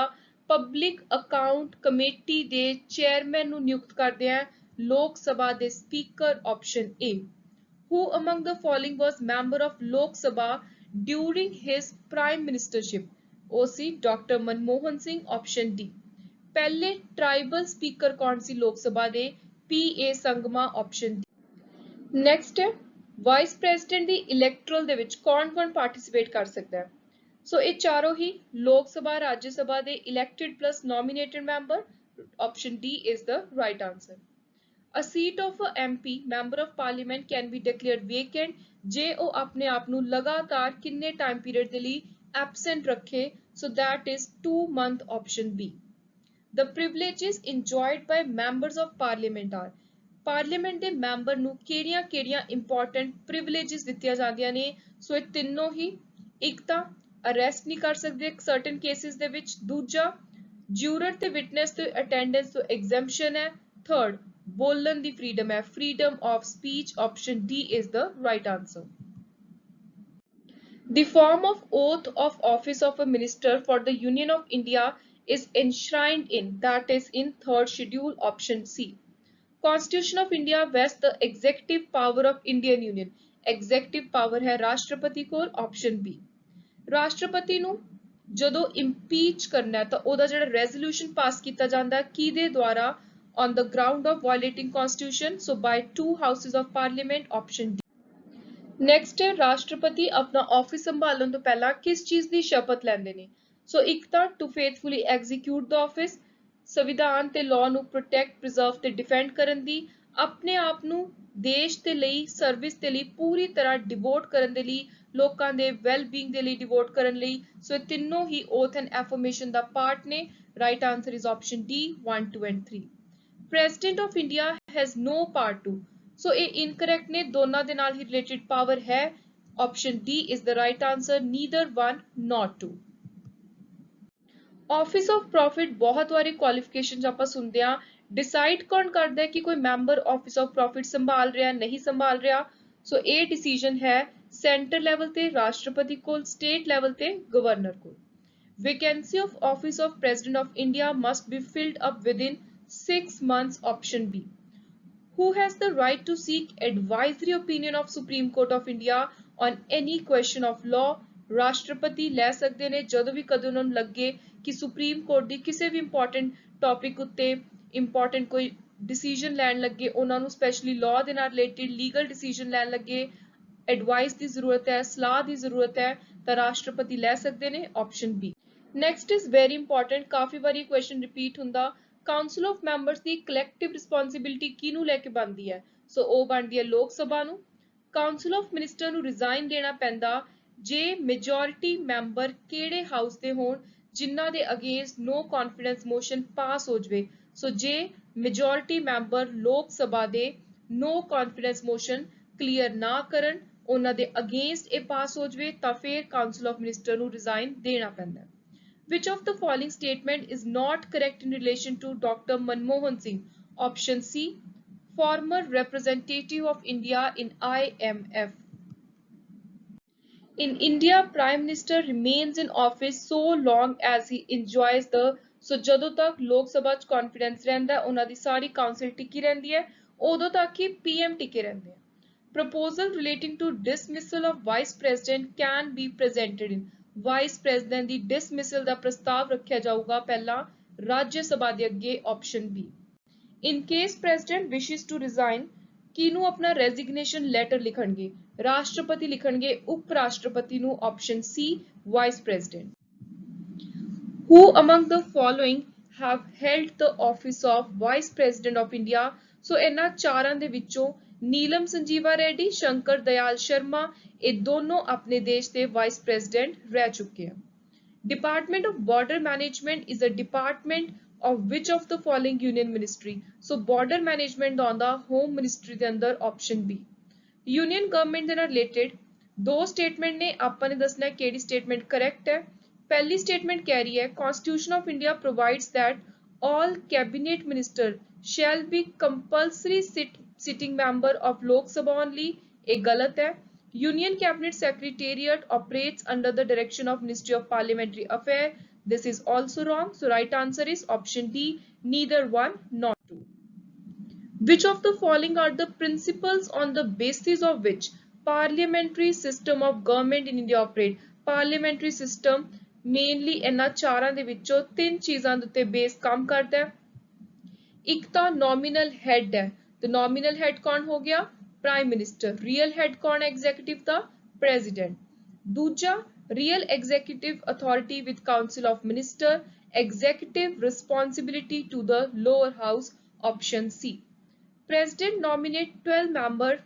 Public Account Committee ਦੇ chairman ਨੂੰ ਨਿਯੁਕਤ ਕਰਦੇ ਆ ਲੋਕ ਸਭਾ ਦੇ speaker, option A। Who among the following was member of Lok Sabha during his prime ministership? ਉਹ ਸੀ Dr. Manmohan Singh, option D। ਪਹਿਲੇ ਟ੍ਰਾਈਬਲ ਸਪੀਕਰ ਕੌਣ ਸੀ ਲੋਕ ਸਭਾ ਦੇ? P.A. Sangma, option D। Next ਹੈ ਵਾਈਸ ਪ੍ਰੈਜ਼ੀਡੈਂਟ ਦੀ ਇਲੈਕਟਰਲ ਦੇ ਵਿੱਚ ਕੌਣ ਪਾਰਟਿਸਿਪੇਟ ਕਰ ਸਕਦਾ ਹੈ? ਸੋ ਇਹ ਚਾਰੋਂ ਹੀ ਲੋਕ ਸਭਾ, ਰਾਜ ਸਭਾ ਦੇ elected plus nominated member, option D is the right answer. A seat of a MP member of parliament can be declared vacant ਜੇ ਉਹ ਆਪਣੇ ਆਪ ਨੂੰ ਲਗਾਤਾਰ ਕਿੰਨੇ time period ਦੇ ਲਈ absent ਰੱਖੇ, so that is 2 month option B. The privileges enjoyed by members of parliament are parliament ਦੇ ਮੈਂਬਰ ਨੂੰ ਕਿਹੜੀਆਂ-ਕਿਹੜੀਆਂ important privileges ਦਿੱਤੀਆਂ ਜਾਂਦੀਆਂ ਨੇ, ਸੋ ਇਹ ਤਿੰਨੋਂ ਹੀ, ਇੱਕ ਤਾਂ ਅਰੈਸਟ ਨਹੀਂ ਕਰ ਸਕਦੇ certain cases ਦੇ ਵਿੱਚ, ਦੂਜਾ ਜੂਰਰ ਤੇ ਵਿਟਨੈਸ ਤੇ ਅਟੈਂਡੈਂਸ ਤੋਂ exemption ਹੈ, ਥਰਡ ਬੋਲਣ ਦੀ freedom ਹੈ, freedom of speech, option D is the right answer. The form of oath of office of a minister for the Union of India is enshrined in, that is in third schedule, option C. Constitution of India vests the executive power of Indian Union. Executive power है राष्ट्रपति कोल, option B. ਰਾਸ਼ਟਰਪਤੀ ਨੂੰ ਜਦੋਂ impeach ਕਰਨਾ ਹੈ ਤਾਂ ਉਹਦਾ ਜਿਹੜਾ resolution pass ਕੀਤਾ ਜਾਂਦਾ ਹੈ ਕਿਹਦੇ ਦੁਆਰਾ, on the ground of violating constitution, so by 2 houses of parliament, option D. Next ਹੈ ਰਾਸ਼ਟਰਪਤੀ ਆਪਣਾ ਆਫਿਸ ਸੰਭਾਲਣ ਤੋਂ ਪਹਿਲਾਂ ਕਿਸ ਚੀਜ਼ ਦੀ ਸ਼ਪਥ ਲੈਂਦੇ ਨੇ, ਸੋ ਇੱਕ ਤਾਂ to faithfully execute the office, ਸੰਵਿਧਾਨ ਤੇ law ਨੂੰ protect, preserve ਤੇ defend ਕਰਨ ਦੀ, ਆਪਣੇ ਆਪ ਨੂੰ ਦੇਸ਼ ਦੇ ਲਈ ਸਰਵਿਸ ਦੇ ਲਈ ਪੂਰੀ ਤਰ੍ਹਾਂ ਡਿਵੋਟ ਕਰਨ ਦੇ ਲਈ, ਲੋਕਾਂ ਦੇ ਵੈਲ ਬੀਇੰਗ ਦੇ ਲਈ ਡਿਵੋਟ ਕਰਨ ਲਈ, ਸੋ ਇਹ ਤਿੰਨੋਂ ਹੀ oath and affirmation the part ਨੇ, right answer is option D, 1, 2 and 3. President of India has no power to, so ਇਹ incorrect ਨੇ, ਦੋਨਾਂ ਦੇ ਨਾਲ ਹੀ related power ਹੈ, option D is the right answer, neither one nor two. Office of Profit ਬਹੁਤ ਵਾਰੀ qualification ਚ ਆਪਾਂ ਸੁਣਦੇ ਆ, decide ਕੌਣ ਕਰਦਾ ਹੈ ਕਿ ਕੋਈ ਮੈਂਬਰ Office of Profit ਸੰਭਾਲ ਰਿਹਾ ਨਹੀਂ ਸੰਭਾਲ ਰਿਹਾ, ਸੋ ਇਹ decision ਹੈ center level ਤੇ ਰਾਸ਼ਟਰਪਤੀ ਕੋਲ, state level ਤੇ ਗਵਰਨਰ ਕੋਲ. Vacancy of Office of President of India must be filled up within 6 months, option B. Who has the right to seek advisory opinion of Supreme Court of India on any question of law? ਰਾਸ਼ਟਰਪਤੀ ਲੈ ਸਕਦੇ ਨੇ ਜਦੋਂ ਵੀ ਕਦੇ ਉਹਨਾਂ ਨੂੰ ਲੱਗੇ ਕਿ ਸੁਪਰੀਮ ਕੋਰਟ ਦੀ ਕਿਸੇ ਵੀ ਇੰਪੋਰਟੈਂਟ ਟੌਪਿਕ ਉੱਤੇ ਇੰਪੋਰਟੈਂਟ ਕੋਈ ਡਿਸੀਜਨ ਲੈਣ ਲੱਗੇ, ਉਹਨਾਂ ਨੂੰ ਸਪੈਸ਼ਲੀ ਲਾਅ ਦੇ ਨਾਲ ਰਿਲੇਟਡ ਲੀਗਲ ਡਿਸੀਜਨ ਲੈਣ ਲੱਗੇ, ਐਡਵਾਈਸ ਦੀ ਜ਼ਰੂਰਤ ਹੈ, ਸਲਾਹ ਦੀ ਜ਼ਰੂਰਤ ਹੈ, ਤਾਂ ਰਾਸ਼ਟਰਪਤੀ ਲੈ ਸਕਦੇ ਨੇ, option B. Next is very important, ਕਾਫੀ ਵਾਰੀ ਕੁਐਸਚਨ ਰਿਪੀਟ ਹੁੰਦਾ, ਕਾਉਂਸਲ ਆਫ ਮੈਂਬਰਸ ਦੀ ਕਲੈਕਟਿਵ ਰਿਸਪੌਂਸਿਬਿਲਿਟੀ ਕਿਹਨੂੰ ਲੈ ਕੇ ਬਣਦੀ ਹੈ, ਸੋ ਉਹ ਬਣਦੀ ਹੈ ਲੋਕ ਸਭਾ ਨੂੰ. ਕਾਉਂਸਲ ਆਫ ਮਿਨਿਸਟਰ ਨੂੰ ਰਿਜ਼ਾਈਨ ਦੇਣਾ ਪੈਂਦਾ ਜੇ ਮੈਜੋਰਿਟੀ ਮੈਂਬਰ ਕਿਹੜੇ ਹਾਊਸ ਦੇ ਹੋਣ ਜਿਨ੍ਹਾਂ ਦੇ ਅਗੇਂਸਟ ਨੋ ਕੌਨਫੀਡੈਂਸ ਮੋਸ਼ਨ ਪਾਸ ਹੋ ਜਾਵੇ, ਸੋ ਜੇ ਮੈਜੋਰਿਟੀ ਮੈਂਬਰ ਲੋਕ ਸਭਾ ਦੇ ਨੋ ਕੌਨਫੀਡੈਂਸ ਮੋਸ਼ਨ ਕਲੀਅਰ ਨਾ ਕਰਨ, ਉਹਨਾਂ ਦੇ ਅਗੇਂਸਟ ਇਹ ਪਾਸ ਹੋ ਜਾਵੇ, ਤਾਂ ਫਿਰ ਕਾਉਂਸਲ ਆਫ ਮਿਨਿਸਟਰ ਨੂੰ ਰਿਜ਼ਾਈਨ ਦੇਣਾ ਪੈਂਦਾ. Which of the following statement is not correct in relation to Dr. Manmohan Singh? Option C, former representative of India in IMF. In India, Prime Minister remains in office so long as he enjoys the, so ਜਦੋਂ ਤੱਕ ਲੋਕ ਸਭਾ ਚ confidence ਰਹਿੰਦਾ, ਉਹਨਾਂ ਦੀ ਸਾਰੀ council ਟਿਕੀ ਰਹਿੰਦੀ ਹੈ, ਉਦੋਂ ਤੱਕ ਹੀ PM ਟਿਕੇ ਰਹਿੰਦੇ ਆ. Proposal relating to dismissal of Vice President can be presented in, vice president ਦੀ ਡਿਸਮਿਸਲ ਦਾ ਪ੍ਰਸਤਾਵ ਰੱਖਿਆ ਜਾਊਗਾ ਪਹਿਲਾਂ ਰਾਜ ਸਭਾ ਦੇ ਅੱਗੇ, option B. In case president wishes to resign, ਕਿਹਨੂੰ ਆਪਣਾ ਰੈਜ਼ਿਗਨੇਸ਼ਨ ਲੈਟਰ ਲਿਖਣਗੇ, ਰਾਸ਼ਟਰਪਤੀ ਲਿਖਣਗੇ ਉਪ ਰਾਸ਼ਟਰਪਤੀ ਨੂੰ, option C, vice president. Who among the following have held the office of Vice President of India? ਸੋ ਇਹਨਾਂ ਚਾਰਾਂ ਦੇ ਵਿੱਚੋਂ ਨੀਲਮ ਸੰਜੀਵਾ ਰੈਡੀ, ਸ਼ੰਕਰ ਦਇਆਲ ਸ਼ਰਮਾ, ਇਹ ਦੋਨੋਂ ਆਪਣੇ ਦੇਸ਼ ਦੇ ਵਾਈਸ ਪ੍ਰੈਜ਼ੀਡੈਂਟ ਰਹਿ ਚੁੱਕੇ ਹਨ. Department of Border Management is a department of which of the following union ministry? So border management ਆਉਂਦਾ ਹੋਮ ਮਿਨਿਸਟਰੀ ਦੇ ਅੰਦਰ, ਆਪਸ਼ਨ ਬੀ. ਯੂਨੀਅਨ ਗਵਰਨਮੈਂਟ ਦੇ ਨਾਲ ਰਿਲੇਟਡ ਦੋ ਸਟੇਟਮੈਂਟ ਨੇ, ਆਪਾਂ ਨੇ ਦੱਸਣਾ ਕਿਹੜੀ ਸਟੇਟਮੈਂਟ ਕਰੈਕਟ ਹੈ. ਪਹਿਲੀ ਸਟੇਟਮੈਂਟ ਕਹਿ ਰਹੀ ਹੈ Constitution of India provides that all cabinet minister shall be compulsory sitting member of Lok Sabha only. ਇਹ ਗਲਤ ਹੈ. Union Cabinet Secretariat operates under the direction of Ministry of Parliamentary Affairs. This is also wrong. So right answer is option D, neither one nor two. Which of the following are the principles on the basis of which parliamentary system of government in India operate? Parliamentary system mainly ਇਹਨਾਂ ਚਾਰਾਂ ਦੇ ਵਿੱਚੋਂ ਤਿੰਨ ਚੀਜ਼ਾਂ ਦੇ ਉੱਤੇ ਬੇਸ ਕੰਮ ਕਰਦਾ ਹੈ. ਇੱਕ ਤਾਂ nominal head ਹੈ, ਤੇ nominal head ਕੌਣ ਹੋ ਗਿਆ, ਪ੍ਰਾਈਮ ਮਿਨਿਸਟਰ. ਰੀਅਲ ਹੈਡ ਕੌਣ ਹੈ ਐਗਜ਼ੀਕਿਊਟਿਵ ਦਾ, ਪ੍ਰੈਜ਼ੀਡੈਂਟ. ਦੂਜਾ real executive authority with council of minister, executive responsibility to the lower house, option C. President nominate 12 members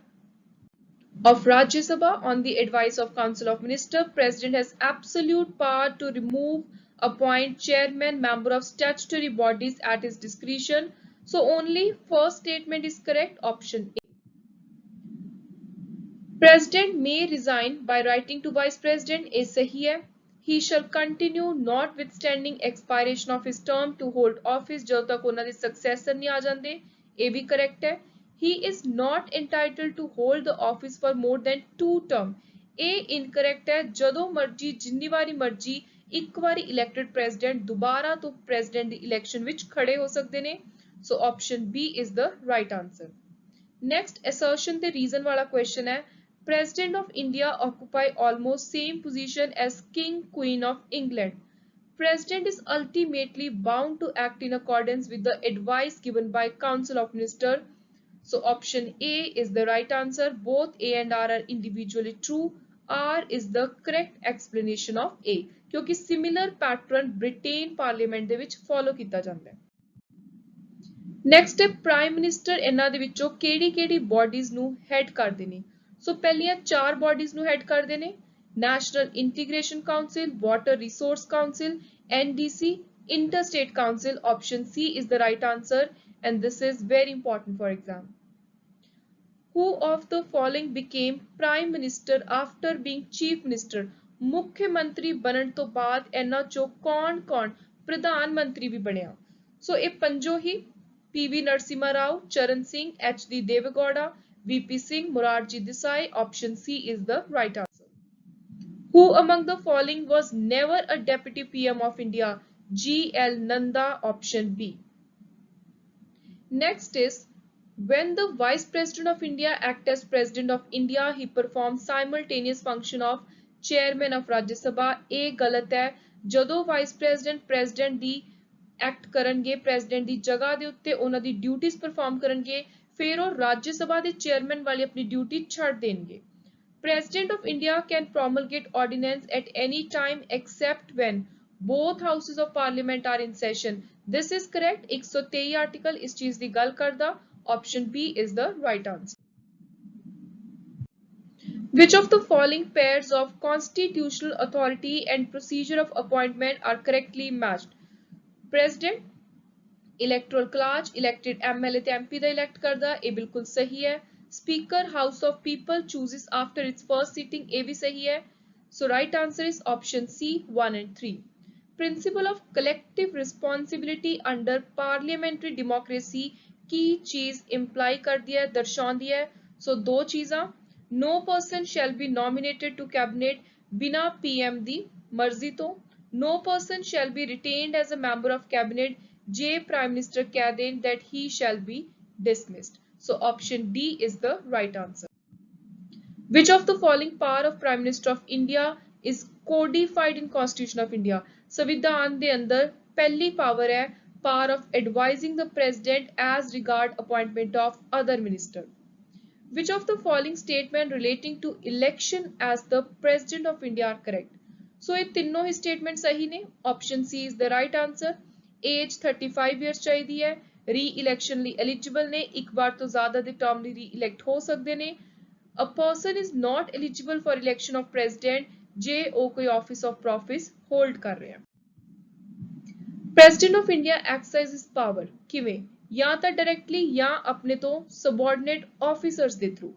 of Rajya Sabha on the advice of Council of Ministers. President has absolute power to remove, appoint chairman, member of statutory bodies at his discretion. So only first statement is correct, option A. President may resign by writing to Vice President, A sahi hai. He shall continue notwithstanding expiration of his term to hold office जब तक उन्होंने ਦੇ successor नहीं आ ਜਾਂਦੇ, ਇਹ भी correct है. He is not entitled to hold the office for more than 2 term. ਇਹ incorrect है. ਜਦੋਂ ਮਰਜੀ ਜਿੰਨੀ ਵਾਰੀ ਮਰਜੀ ਇੱਕ ਵਾਰੀ elected president ਦੁਬਾਰਾ ਤੋਂ president ਦੀ election ਵਿੱਚ ਖੜੇ ਹੋ ਸਕਦੇ ਨੇ. So option B is the right answer. Next assertion ਤੇ reason वाला question है. President of India occupy almost same position as King Queen of England. President is ultimately bound to act in accordance with the advice given by Council of Ministers. So option A is the right answer. Both A and R are individually true. R is the correct explanation of A क्योंकि similar pattern Britain Parliament ਦੇ ਵਿੱਚ follow ਕੀਤਾ ਜਾਂਦਾ ਹੈ. Next है Prime Minister ਇਹਨਾਂ ਦੇ ਵਿੱਚੋਂ ਕਿਹੜੀ bodies ਨੂੰ head ਕਰਦੇ ਨੇ. So ਪਹਿਲੀਆਂ 4 bodies ਨੂੰ head ਕਰਦੇ ਨੇ. National Integration Council, Water Resource Council, NDC, Interstate Council. Option C is the right answer and this is very important for exam. Who of the following became Prime Minister after being Chief Minister? ਮੁੱਖ ਮੰਤਰੀ ਬਣਨ ਤੋਂ ਬਾਅਦ ਇਹਨਾਂ ਚੋਂ ਕੌਣ ਪ੍ਰਧਾਨ ਮੰਤਰੀ ਵੀ ਬਣਿਆ. So ਇਹ ਪੰਜੋ ਹੀ PV Narasimha Rao, Charan Singh, HD Devegowda, VP Singh, Morarji Desai. Option C is the right answer. Who among the following was never a deputy PM of India? G.L. Nanda. Option B. Next is when the Vice President of India act as President of India, he performs simultaneous function of Chairman of Rajya Sabha. ਇਹ ਗਲਤ ਹੈ. ਜਦੋਂ Vice President President ਦੀ ਐਕਟ ਕਰਨਗੇ, President ਦੀ ਜਗ੍ਹਾ ਦੇ ਉੱਤੇ ਉਹਨਾਂ ਦੀ ਡਿਊਟੀਆਂ ਪਰਫਾਰਮ ਕਰਨਗੇ, ਫਿਰ ਉਹ ਰਾਜ ਸਭਾ ਦੇ ਚੇਅਰਮੈਨ ਵਾਲੀ ਆਪਣੀ ਡਿਊਟੀ ਛੱਡ ਦੇਣਗੇ. President of India can promulgate ordinance at any time except when both houses of parliament are in session. This is correct. 123 article ਇਸ ਚੀਜ਼ ਦੀ ਗੱਲ ਕਰਦਾ. Option B is the right answer. Which of the following pairs of constitutional authority and procedure of appointment are correctly matched? President electoral class elected MLA ते एमपी दा इलेक्ट करदा, ये बिल्कुल सही है. Speaker house of people chooses after its first seating, ये भी सही है. So right answer is option C 1 and 3. Principle of collective responsibility under parliamentary democracy की चीज इंप्लाई कर दिया है, दर्शांदी है. सो दो चीज़ां, no person shall be nominated to cabinet बिना पीएम दी मर्जी तो. No person shall be retained as a member of cabinet जे प्राइम मिनिस्टर कह दें that he shall be dismissed. So option D is the right answer. Which of the following power of Prime Minister of India is codified in Constitution of India? संविधान दे अंदर पहली पावर है power of advising the president as regard appointment of other minister. Which of the following statement relating to election as the president of India are correct? So ये तीनों ही statement सही ने. Option C is the right answer. Age 35 years चाहिदी है. री इलेक्शन ਲਈ एलिजिबल ने, एक बार तो ज्यादा ਦੇ ਟਰਮ ਲਈ ਰੀ ਇਲੈਕਟ ਹੋ ਸਕਦੇ ਨੇ. A person is not eligible for election of president ਜੇ ਉਹ ਕੋਈ ਆਫਿਸ ਆਫ ਪ੍ਰੋਫਿਸ ਹੋਲਡ ਕਰ ਰਿਹਾ. President of India exercises power ਕਿਵੇਂ? ਜਾਂ ਤਾਂ ਡਾਇਰੈਕਟਲੀ ਜਾਂ ਆਪਣੇ ਤੋਂ ਸਬਆਰਡੀਨੇਟ ਆਫੀਸਰਸ ਦੇ through.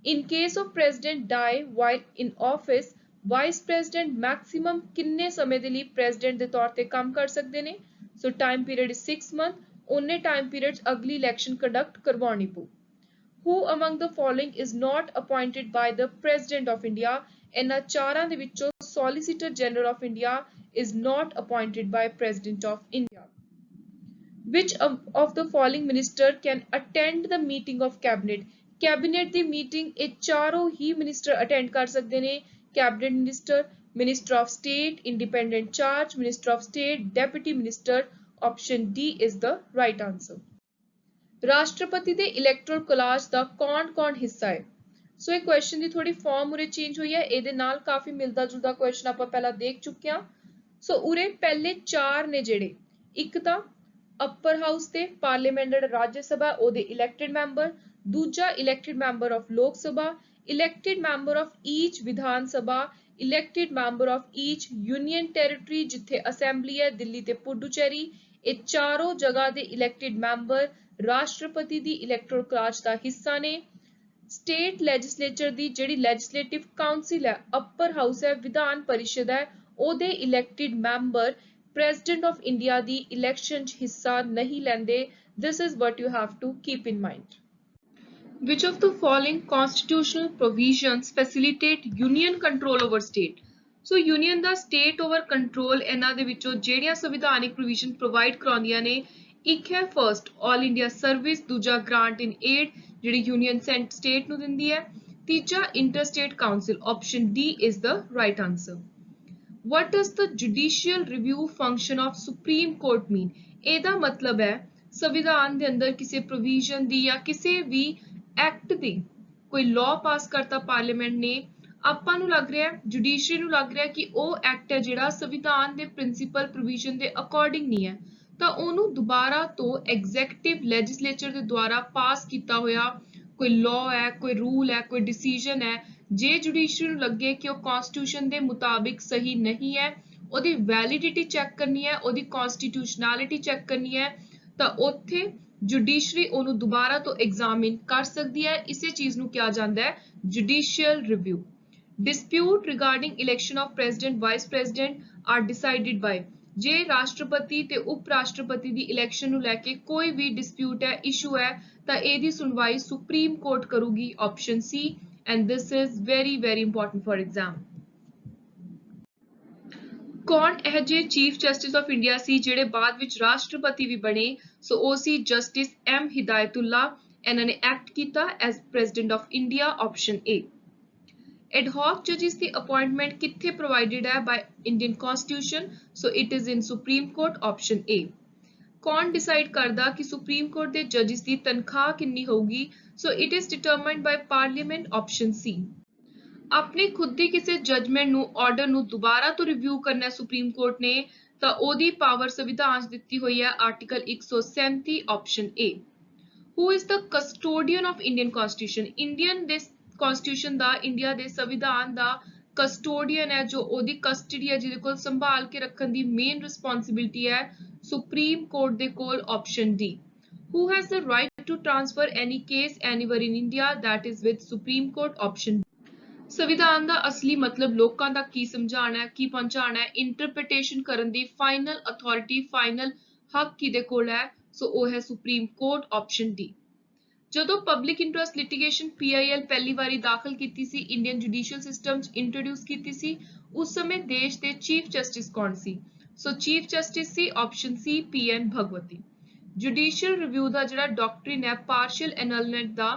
In case of president die while in office, vice president maximum ਕਿੰਨੇ ਸਮੇਂ ਦੇ ਲਈ ਪ੍ਰੈਜ਼ੀਡੈਂਟ ਦੇ ਤੌਰ ਤੇ ਕੰਮ ਕਰ ਸਕਦੇ ਨੇ? So time period is 6 months. उन्ने time periods अगली election conduct करवानी पो. Who among the following is not appointed by the President of India? इन्हां चारां दे विचों Solicitor General of India is not appointed by President of India. Which of the following minister can attend the meeting of cabinet? Cabinet the meeting ਇਹ ਚਾਰੋਂ ही minister attend कर सकते ने. Cabinet minister, Minister of State, Independent Charge, Minister of State, Deputy Minister. Option D is the right answer. राष्ट्रपति दे इलेक्टोरल कोलाज दा कौन हिस्सा है? सो ये क्वेश्चन दी थोड़ी फॉर्म उरे चेंज हुई है, ਇਹਦੇ ਨਾਲ ਕਾਫੀ ਮਿਲਦਾ ਜੁਲਦਾ क्वेश्चन ਆਪਾਂ ਪਹਿਲਾਂ ਦੇਖ ਚੁੱਕੇ ਹਾਂ. सो उरे पहले चार ने ਜਿਹੜੇ, ਇੱਕ ਤਾਂ ਅਪਰ ਹਾਊਸ ਤੇ ਪਾਰਲੀਮੈਂਟ ਜਿਹੜਾ ਰਾਜ ਸਭਾ ਉਹਦੇ ਇਲੈਕਟਿਡ ਮੈਂਬਰ, ਦੂਜਾ elected member of Lok Sabha, elected member of each Vidhan Sabha, elected member of each union territory ਜਿੱਥੇ ਅਸੈਂਬਲੀ ਹੈ ਦਿੱਲੀ ਤੇ ਪੁਡੂਚੇਰੀ, ਇਹ ਚਾਰੋਂ ਜਗ੍ਹਾ ਦੇ ਇਲੈਕਟਿਡ ਮੈਂਬਰ ਰਾਸ਼ਟਰਪਤੀ ਦੀ ਇਲੈਕਟੋਰਲ ਕਲਾਸ ਦਾ ਹਿੱਸਾ ਨੇ। ਸਟੇਟ ਲੈਜਿਸਲੇਚਰ ਦੀ ਜਿਹੜੀ ਲੈਜਿਸਲੇਟਿਵ ਕਾਉਂਸਿਲ ਹੈ, ਅਪਰ ਹਾਊਸ ਹੈ, ਵਿਧਾਨ ਪਰਿਸ਼ਦ ਹੈ, ਉਹਦੇ elected member president of India the election 'ਚ ਹਿੱਸਾ ਨਹੀਂ ਲੈਂਦੇ। This is what you have to keep in mind. Which of the following constitutional provisions facilitate union control over state? So union the state over control ਇਹਨਾਂ ਦੇ ਵਿੱਚੋਂ ਜਿਹੜੀਆਂ ਸੰਵਿਧਾਨਿਕ provision provide ਕਰਾਉਂਦੀਆਂ ਨੇ, ਇੱਕ ਹੈ first all India service, ਦੂਜਾ grant in aid ਜਿਹੜੀ union state ਨੂੰ ਦਿੰਦੀ ਹੈ, ਤੀਜਾ interstate council, option D is the right answer. What does the judicial review function of Supreme Court mean? ਇਹਦਾ ਮਤਲਬ ਹੈ ਸੰਵਿਧਾਨ ਦੇ ਅੰਦਰ ਕਿਸੇ provision ਦੀ ਜਾਂ ਕਿਸੇ ਵੀ ਐਕਟ ਦੀ ਕੋਈ law ਪਾਸ ਕਰਤਾ ਪਾਰਲੀਮੈਂਟ ਨੇ, ਆਪਾਂ ਨੂੰ ਲੱਗ ਰਿਹਾ ਜੁਡੀਸ਼ਰੀ ਨੂੰ ਲੱਗ ਰਿਹਾ ਕਿ ਉਹ ਐਕਟ ਹੈ ਜਿਹੜਾ ਸੰਵਿਧਾਨ ਦੇ ਪ੍ਰਿੰਸੀਪਲ ਪ੍ਰੋਵੀਜ਼ਨ ਦੇ ਅਕੋਰਡਿੰਗ ਨਹੀਂ ਹੈ, ਤਾਂ ਉਹਨੂੰ ਦੁਬਾਰਾ ਤੋਂ ਐਗਜ਼ੈਕਟਿਵ ਲੈਜਿਸਲੇਚਰ ਦੇ ਦੁਆਰਾ ਪਾਸ ਕੀਤਾ ਹੋਇਆ ਕੋਈ law ਹੈ, ਕੋਈ rule ਹੈ, ਕੋਈ decision ਹੈ, ਜੇ ਜੁਡੀਸ਼ਰੀ ਨੂੰ ਲੱਗੇ ਕਿ ਉਹ ਕਨਸਟੀਟਿਊਸ਼ਨ ਦੇ ਮੁਤਾਬਿਕ ਸਹੀ ਨਹੀਂ ਹੈ, ਉਹਦੀ ਵੈਲਿਡਿਟੀ ਚੈੱਕ ਕਰਨੀ ਹੈ, ਉਹਦੀ ਕਨਸਟੀਟਿਊਸ਼ਨੈਲਿਟੀ ਚੈੱਕ ਕਰਨੀ ਹੈ, ਤਾਂ ਉੱਥੇ ਜੁਡੀਸ਼ਰੀ ਉਹਨੂੰ ਦੁਬਾਰਾ ਤੋਂ ਐਗਜ਼ਾਮਿਨ ਕਰ ਸਕਦੀ ਹੈ। ਇਸੇ ਚੀਜ਼ ਨੂੰ ਕਿਹਾ ਜਾਂਦਾ ਹੈ judicial review. Dispute regarding election of president vice president are decided by, ਜੇ ਰਾਸ਼ਟਰਪਤੀ ਤੇ ਉਪ ਰਾਸ਼ਟਰਪਤੀ ਦੀ ਇਲੈਕਸ਼ਨ ਨੂੰ ਲੈ ਕੇ ਕੋਈ ਵੀ ਡਿਸਪਿਊਟ ਹੈ, ਇਸ਼ੂ ਹੈ, ਤਾਂ ਇਹਦੀ ਸੁਣਵਾਈ ਸੁਪਰੀਮ ਕੋਰਟ ਕਰੂਗੀ, option C, and this is very very important for exam. ਕੌਣ ਇਹ ਜੇ ਚੀਫ ਜਸਟਿਸ ਆਫ ਇੰਡੀਆ ਸੀ ਜਿਹੜੇ ਬਾਅਦ ਵਿੱਚ ਰਾਸ਼ਟਰਪਤੀ ਵੀ ਬਣੇ? ਸੋ ਉਹ ਸੀ ਜਸਟਿਸ ਐਮ ਹਿਦਾਇਤੁੱਲਾ, ਇਹਨਾਂ ਨੇ ਐਕਟ ਕੀਤਾ as president of India, option A. ad hoc judges ਦੀ ਅਪਾਇੰਟਮੈਂਟ ਕਿੱਥੇ ਪ੍ਰੋਵਾਈਡਡ ਹੈ? By Indian constitution, so it is in supreme court, option A. ਕੌਣ ਡਿਸਾਈਡ ਕਰਦਾ ਕਿ ਸੁਪਰੀਮ ਕੋਰਟ ਦੇ ਜੱਜਿਸ ਦੀ ਤਨਖਾਹ ਕਿੰਨੀ ਹੋਊਗੀ? So it is determined by parliament, option ਸੀ। ਆਪਣੀ ਖੁਦ ਦੀ ਕਿਸੇ ਜਜਮੈਂਟ ਨੂੰ ਆਰਡਰ ਨੂੰ ਦੁਬਾਰਾ ਤੋਂ ਰਿਵਿਊ ਕਰਨਾ ਸੁਪਰੀਮ ਕੋਰਟ ਨੇ, ਤਾਂ ਉਹਦੀ ਪਾਵਰ ਸੰਵਿਧਾਨ 'ਚ ਦਿੱਤੀ ਹੋਈ ਹੈ article 137, option A. Who is the custodian of Indian constitution? Indian ਦੇ ਕਨਸਟੀਟਿਊਸ਼ਨ ਦਾ, ਇੰਡੀਆ ਦੇ ਸੰਵਿਧਾਨ ਦਾ ਕਸਟੋਡੀਅਨ ਹੈ, ਜੋ ਉਹਦੀ ਕਸਟਡੀ ਹੈ, ਜਿਹਦੇ ਕੋਲ ਸੰਭਾਲ ਕੇ ਰੱਖਣ ਦੀ ਮੇਨ ਰਿਸਪੌਂਸਿਬਿਲਿਟੀ ਹੈ, ਸੁਪਰੀਮ ਕੋਰਟ ਦੇ ਕੋਲ, option D. Who has the right to transfer any case anywhere in India? That is with Supreme Court, option D. ਸੰਵਿਧਾਨ ਦਾ ਅਸਲੀ ਮਤਲਬ ਲੋਕਾਂ ਤੱਕ ਕੀ ਸਮਝਾਉਣਾ ਹੈ, ਕੀ ਪਹੁੰਚਾਉਣਾ ਹੈ, ਇੰਟਰਪ੍ਰੀਟੇਸ਼ਨ ਕਰਨ ਦੀ ਫਾਈਨਲ ਅਥਾਰਟੀ, ਫਾਈਨਲ ਹੱਕ ਕਿਹਦੇ ਕੋਲ ਹੈ? ਸੋ ਉਹ ਹੈ ਸੁਪਰੀਮ ਕੋਰਟ, ਆਪਸ਼ਨ ਡੀ। ਜਦੋਂ ਪਬਲਿਕ ਇੰਟਰਸਟ ਲਿਟੀਗੇਸ਼ਨ PIL ਪਹਿਲੀ ਵਾਰੀ ਦਾਖਲ ਕੀਤੀ ਸੀ, ਇੰਡੀਅਨ ਜੁਡੀਸ਼ੀਅਲ ਸਿਸਟਮ 'ਚ ਇੰਟਰੋਡਿਊਸ ਕੀਤੀ ਸੀ, ਉਸ ਸਮੇਂ ਦੇਸ਼ ਦੇ ਚੀਫ ਜਸਟਿਸ ਕੌਣ ਸੀ? ਸੋ ਚੀਫ ਜਸਟਿਸ ਸੀ, ਆਪਸ਼ਨ ਸੀ, PN ਭਗਵਤੀ। ਜੁਡੀਸ਼ੀਅਲ ਰਿਵਿਊ ਦਾ ਜਿਹੜਾ ਡਾਕਟ੍ਰਿਨ ਹੈ ਪਾਰਸ਼ੀਅਲ ਐਨਲਮੈਂਟ ਦਾ,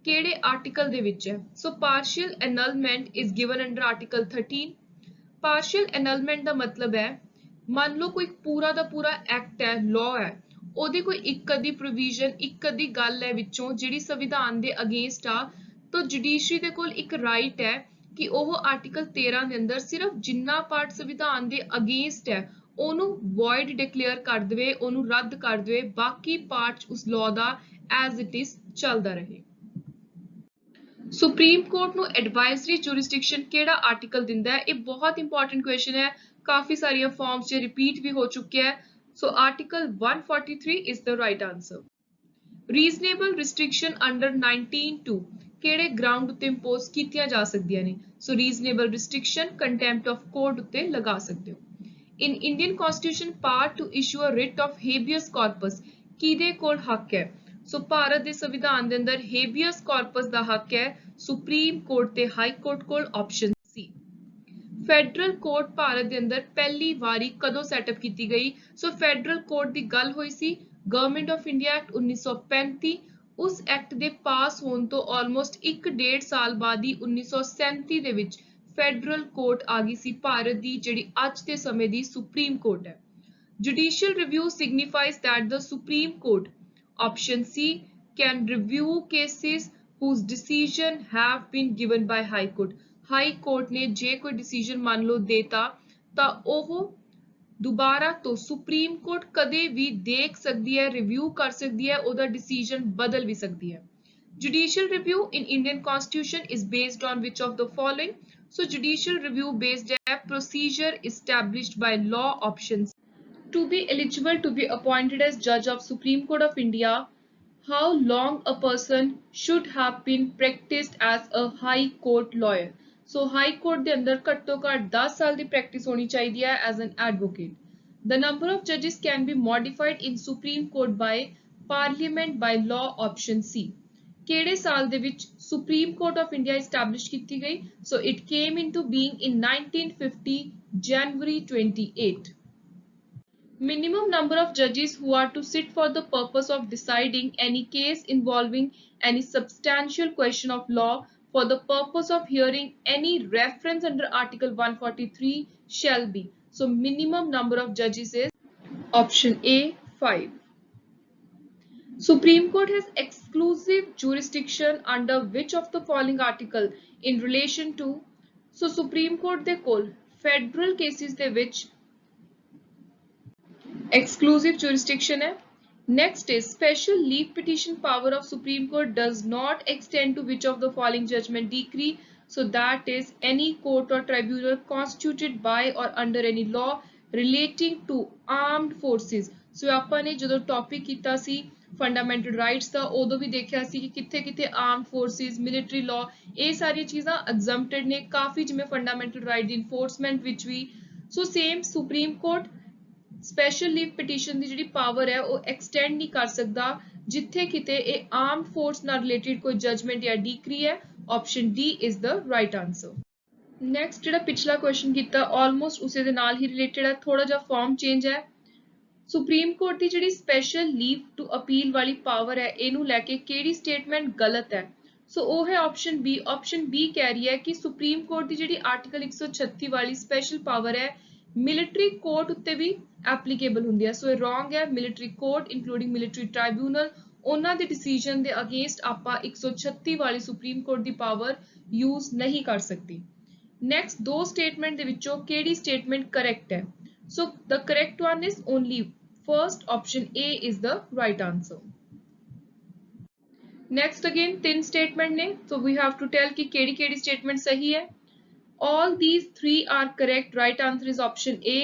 ਕਿਹੜੇ ਆਰਟੀਕਲ ਦੇ ਵਿੱਚ ਹੈ? ਸੋ ਪਾਰਸ਼ੀਅਲ ਐਨਲਮੈਂਟ ਇਜ਼ ਗਿਵਨ ਅੰਡਰ ਆਰਟੀਕਲ 13। ਪਾਰਸ਼ੀਅਲ ਐਨਲਮੈਂਟ ਦਾ ਮਤਲਬ ਹੈ, ਮੰਨ ਲਓ ਕੋਈ ਪੂਰਾ ਦਾ ਪੂਰਾ ਐਕਟ ਹੈ, ਲਾਅ ਹੈ, ਉਹਦੀ ਕੋਈ ਇੱਕ ਅੱਧੀ ਪ੍ਰੋਵੀਜ਼ਨ, ਇੱਕ ਅੱਧੀ ਗੱਲ ਹੈ ਵਿੱਚੋਂ ਜਿਹੜੀ ਸੰਵਿਧਾਨ ਦੇ ਅਗੇਂਸਟ ਆ, ਤਾਂ ਜੁਡੀਸ਼ਰੀ ਦੇ ਕੋਲ ਇੱਕ ਰਾਈਟ ਹੈ ਕਿ ਉਹ ਆਰਟੀਕਲ 13 ਦੇ ਅੰਦਰ ਸਿਰਫ ਜਿੰਨਾ ਪਾਰਟ ਸੰਵਿਧਾਨ ਦੇ ਅਗੇਂਸਟ ਹੈ ਉਹਨੂੰ void declare ਕਰ ਦੇਵੇ, ਉਹਨੂੰ ਰੱਦ ਕਰ ਦੇਵੇ, ਬਾਕੀ ਪਾਰਟ ਉਸ law the as it is ਚੱਲਦਾ ਰਹੇ। ਸੁਪਰੀਮ ਕੋਰਟ ਨੂੰ ਐਡਵਾਈਜ਼ਰੀ ਜੁਰਿਸਡਿਕਸ਼ਨ ਕਿਹੜਾ ਆਰਟੀਕਲ ਦਿੰਦਾ ਹੈ? ਇਹ ਬਹੁਤ ਇੰਪੋਰਟੈਂਟ ਕੁਐਸਚਨ ਹੈ, ਕਾਫੀ ਸਾਰੀਆਂ ਫਾਰਮਸ 'ਚ ਰਿਪੀਟ ਵੀ ਹੋ ਚੁੱਕਿਆ ਹੈ। So article 143 is the right answer. Reasonable restriction under 19(2) ਕਿਹੜੇ ਗਰਾਊਂਡ ਉੱਤੇ ਇੰਪੋਜ਼ ਕੀਤੀਆਂ ਜਾ ਸਕਦੀਆਂ ਨੇ? So reasonable restriction contempt of court ਉੱਤੇ ਲਗਾ ਸਕਦੇ ਹੋ। In Indian Constitution, power to issue a writ of habeas corpus ਕਿਹਦੇ ਕੋਲ ਹੱਕ ਹੈ? ਸੋ ਭਾਰਤ ਦੇ ਸੰਵਿਧਾਨ ਦੇ ਅੰਦਰ habeas corpus ਦਾ ਹੱਕ ਹੈ ਸੁਪਰੀਮ ਕੋਰਟ ਤੇ ਹਾਈ ਕੋਰਟ ਕੋਲ, ਆਪਸ਼ਨ ਸੀ। ਫੈਡਰਲ ਕੋਰਟ ਭਾਰਤ ਦੇ ਅੰਦਰ ਪਹਿਲੀ ਵਾਰੀ ਕਦੋਂ ਸੈਟਅਪ ਕੀਤੀ ਗਈ? ਸੋ ਫੈਡਰਲ ਕੋਰਟ ਦੀ ਗੱਲ ਹੋਈ ਸੀ ਗਵਰਨਮੈਂਟ ਆਫ ਇੰਡੀਆ ਐਕਟ 1935, ਉਸ ਐਕਟ ਦੇ ਪਾਸ ਹੋਣ ਤੋਂ ਆਲਮੋਸਟ 1.5 ਸਾਲ ਬਾਅਦ ਹੀ 1937 ਦੇ ਵਿੱਚ ਫੈਡਰਲ ਕੋਰਟ ਆ ਗਈ ਸੀ ਭਾਰਤ ਦੀ, ਜਿਹੜੀ ਅੱਜ ਦੇ ਸਮੇਂ ਦੀ ਸੁਪਰੀਮ ਕੋਰਟ ਹੈ। Judicial review signifies that the Supreme Court, option C, can review cases whose decision have been given by High Court. High court ਨੇ ਜੇ ਕੋਈ ਡਿਸੀਜਨ ਮੰਨ ਲਓ ਦੇਤਾ, ਤਾਂ ਉਹ ਦੁਬਾਰਾ ਤੋਂ ਸੁਪਰੀਮ ਕੋਰਟ ਕਦੇ ਵੀ ਦੇਖ ਸਕਦੀ ਹੈ, ਰਿਵਿਊ ਕਰ ਸਕਦੀ ਹੈ, ਉਹਦਾ ਡਿਸੀਜਨ ਬਦਲ ਵੀ ਸਕਦੀ ਹੈ। Judicial review in Indian Constitution is based on which of the following? So judicial review based a procedure established by law options. To be eligible to be appointed as judge of Supreme Court of India, how long a person should have been practiced as a high court lawyer? So high court ਦੇ ਅੰਦਰ ਘੱਟੋ ਘੱਟ 10 ਸਾਲ ਦੀ ਪ੍ਰੈਕਟਿਸ ਹੋਣੀ ਚਾਹੀਦੀ ਹੈ as an advocate. The number of judges can be modified in Supreme Court by Parliament by law option C. ਕਿਹੜੇ ਸਾਲ ਦੇ ਵਿੱਚ supreme court of India establish ਕੀਤੀ ਗਈ? So it came into being in 1950 January 28. Minimum number of judges who are to sit for the purpose of deciding any case involving any substantial question of law for the purpose of hearing any reference under Article 143 shall be. So minimum number of judges is option A 5. Supreme Court has exclusive jurisdiction under which of the following article in relation to? So Supreme Court ਦੇ ਕੋਲ federal cases ਦੇ ਵਿੱਚ exclusive jurisdiction है. Next is special leave petition power of Supreme Court does not extend to which of the following judgment decree? So that is any court or tribunal constituted by or under any law relating to armed forces. So ਆਪਾਂ ਨੇ ਜਦੋਂ ਟੌਪਿਕ ਕੀਤਾ ਸੀ ਫੰਡਾਮੈਂਟਲ ਰਾਈਟਸ ਦਾ ਉਦੋਂ ਵੀ ਦੇਖਿਆ ਸੀ ਕਿ ਕਿੱਥੇ ਕਿੱਥੇ ਆਰਮਡ ਫੋਰਸਿਸ, ਮਿਲਟਰੀ ਲਾਅ, ਇਹ ਸਾਰੀਆਂ ਚੀਜ਼ਾਂ ਐਗਜ਼ੈਂਪਟਡ ਨੇ ਕਾਫੀ, ਜਿਵੇਂ ਫੰਡਾਮੈਂਟਲ ਰਾਈਟ ਦੀ ਇਨਫੋਰਸਮੈਂਟ ਵਿੱਚ ਵੀ। So same supreme court special leave petition ਦੀ ਜਿਹੜੀ ਪਾਵਰ ਹੈ ਉਹ ਐਕਸਟੈਂਡ ਨਹੀਂ ਕਰ ਸਕਦਾ ਜਿੱਥੇ ਕਿਤੇ ਇਹ ਆਰਮਡ ਫੋਰਸ ਨਾਲ ਰਿਲੇਟਡ ਕੋਈ ਜਜਮੈਂਟ ਜਾਂ ਡੀਕਰੀ ਹੈ। Option D is the right answer. Next ਜਿਹੜਾ ਪਿਛਲਾ ਕੁਐਸਚਨ ਕੀਤਾ ਆਲਮੋਸਟ ਉਸੇ ਦੇ ਨਾਲ ਹੀ ਰਿਲੇਟਡ ਹੈ, ਥੋੜਾ ਜਿਹਾ ਫਾਰਮ ਚੇਂਜ ਹੈ। ਸੁਪਰੀਮ ਕੋਰਟ ਦੀ ਜਿਹੜੀ ਸਪੈਸ਼ਲ ਲੀਵ ਟੂ ਅਪੀਲ ਵਾਲੀ ਪਾਵਰ ਹੈ ਇਹਨੂੰ ਲੈ ਕੇ ਕਿਹੜੀ ਸਟੇਟਮੈਂਟ ਗਲਤ ਹੈ? ਸੋ ਉਹ ਹੈ ਆਪਸ਼ਨ ਬੀ। ਆਪਸ਼ਨ ਬੀ ਕਹਿ ਰਹੀ ਹੈ ਕਿ ਸੁਪਰੀਮ ਕੋਰਟ ਦੀ ਜਿਹੜੀ ਆਰਟੀਕਲ 136 ਵਾਲੀ ਸਪੈਸ਼ਲ ਪਾਵਰ ਹੈ ਮਿਲਟਰੀ ਕੋਰਟ ਉੱਤੇ ਵੀ ਐਪਲੀਕੇਬਲ ਹੁੰਦੀ ਹੈ। ਸੋ ਇਹ ਰੋਂਗ ਹੈ। ਮਿਲਟਰੀ ਕੋਰਟ ਇਨਕਲੂਡਿੰਗ ਮਿਲਟਰੀ ਟ੍ਰਾਈਬਿਊਨਲ ਉਹਨਾਂ ਦੇ ਡਿਸੀਜਨ ਦੇ ਅਗੇਂਸਟ ਆਪਾਂ 136 ਵਾਲੀ ਸੁਪਰੀਮ ਕੋਰਟ ਦੀ ਪਾਵਰ ਯੂਜ਼ ਨਹੀਂ ਕਰ ਸਕਦੀ। ਨੈਕਸਟ ਦੋ ਸਟੇਟਮੈਂਟ ਦੇ ਵਿੱਚੋਂ ਕਿਹੜੀ ਸਟੇਟਮੈਂਟ ਕਰੈਕਟ ਹੈ? So the correct one is only first option A is the right answer. Next again तीन statement ने, so we have to tell कि केड़ी statement सही है। All these three are correct. Right answer is option A.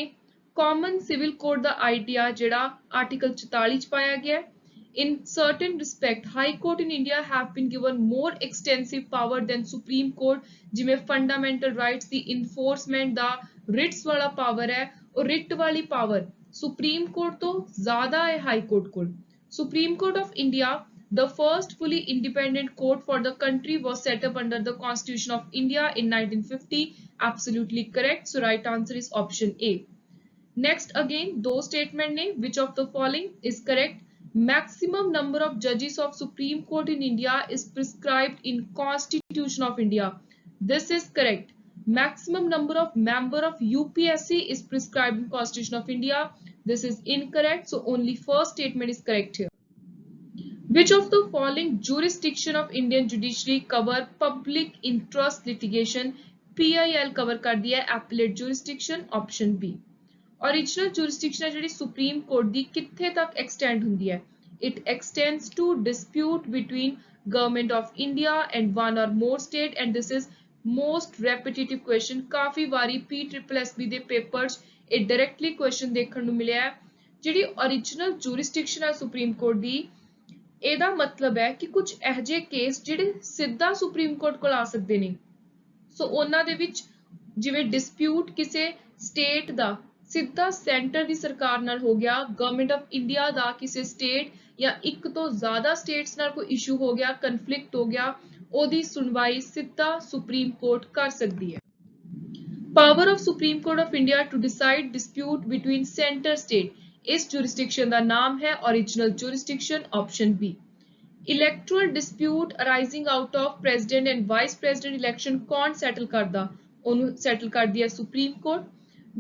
Common Civil Code the idea ਜਿਹੜਾ article 44 ਚ ਪਾਇਆ ਗਿਆ ਹੈ। In certain respect, High Court in India have been given more extensive power than Supreme Court, ਜਿਵੇਂ fundamental rights ਦੀ enforcement ਦਾ writs ਵਾਲਾ power ਹੈ, और रिट वाली पावर सुप्रीम कोर्ट तो ज्यादा है हाई कोर्ट को। Supreme court of India, the first fully independent court for the country, was set up under the Constitution of India in 1950. Absolutely correct. So right answer is option A. Next again दो statement ने, which of the following is correct? Maximum number of judges of Supreme Court in India is prescribed in Constitution of India. This is correct. Maximum number of member of UPSC is prescribed in Constitution of India. This is incorrect. So only first statement is correct here. Which of the following jurisdiction of Indian judiciary cover public interest litigation? PIL cover कर दिया है appellate jurisdiction, option B. Original jurisdiction है ਜਿਹੜੀ Supreme Court ਦੀ ਕਿੱਥੇ ਤੱਕ extend ਹੁੰਦੀ ਹੈ? It extends to dispute between Government of India and one or more state, and this is most repetitive question. ਕਾਫੀ ਵਾਰੀ PSSB ਦੇ ਪੇਪਰਸ ਇਹ ਡਾਇਰੈਕਟਲੀ ਕੁਐਸਚਨ ਦੇਖਣ ਨੂੰ ਮਿਲਿਆ ਹੈ। ਜਿਹੜੀ original jurisdiction ਹੈ ਸੁਪਰੀਮ ਕੋਰਟ ਦੀ, ਇਹਦਾ ਮਤਲਬ ਹੈ ਕਿ ਕੁਝ ਇਹੋ ਜਿਹੇ ਕੇਸ ਜਿਹੜੇ ਸਿੱਧਾ ਸੁਪਰੀਮ ਕੋਰਟ ਕੋਲ ਆ ਸਕਦੇ ਨੇ। ਸੋ ਉਹਨਾਂ ਦੇ ਵਿੱਚ ਜਿਵੇਂ ਡਿਸਪਿਊਟ ਕਿਸੇ ਸਟੇਟ ਦਾ ਸਿੱਧਾ ਸੈਂਟਰ ਦੀ ਸਰਕਾਰ ਨਾਲ ਹੋ ਗਿਆ, ਗਵਰਨਮੈਂਟ ਆਫ ਇੰਡੀਆ ਦਾ ਕਿਸੇ ਸਟੇਟ ਜਾਂ ਇੱਕ ਤੋਂ ਜ਼ਿਆਦਾ ਸਟੇਟਸ ਨਾਲ ਕੋਈ ਇਸ਼ੂ ਹੋ ਗਿਆ, ਕਨਫਲਿਕਟ ਹੋ ਗਿਆ, ਉਹਦੀ ਸੁਣਵਾਈ ਸਿੱਧਾ ਸੁਪਰੀਮ ਕੋਰਟ ਕਰ ਸਕਦੀ ਹੈ। Power of supreme court of India to decide dispute between centre state, ਇਸ jurisdiction ਦਾ ਨਾਮ ਹੈ original jurisdiction, option B. Electoral dispute arising out of president and vice president election ਕੌਣ settle ਕਰਦਾ? ਉਹਨੂੰ settle ਕਰਦੀ ਹੈ supreme court.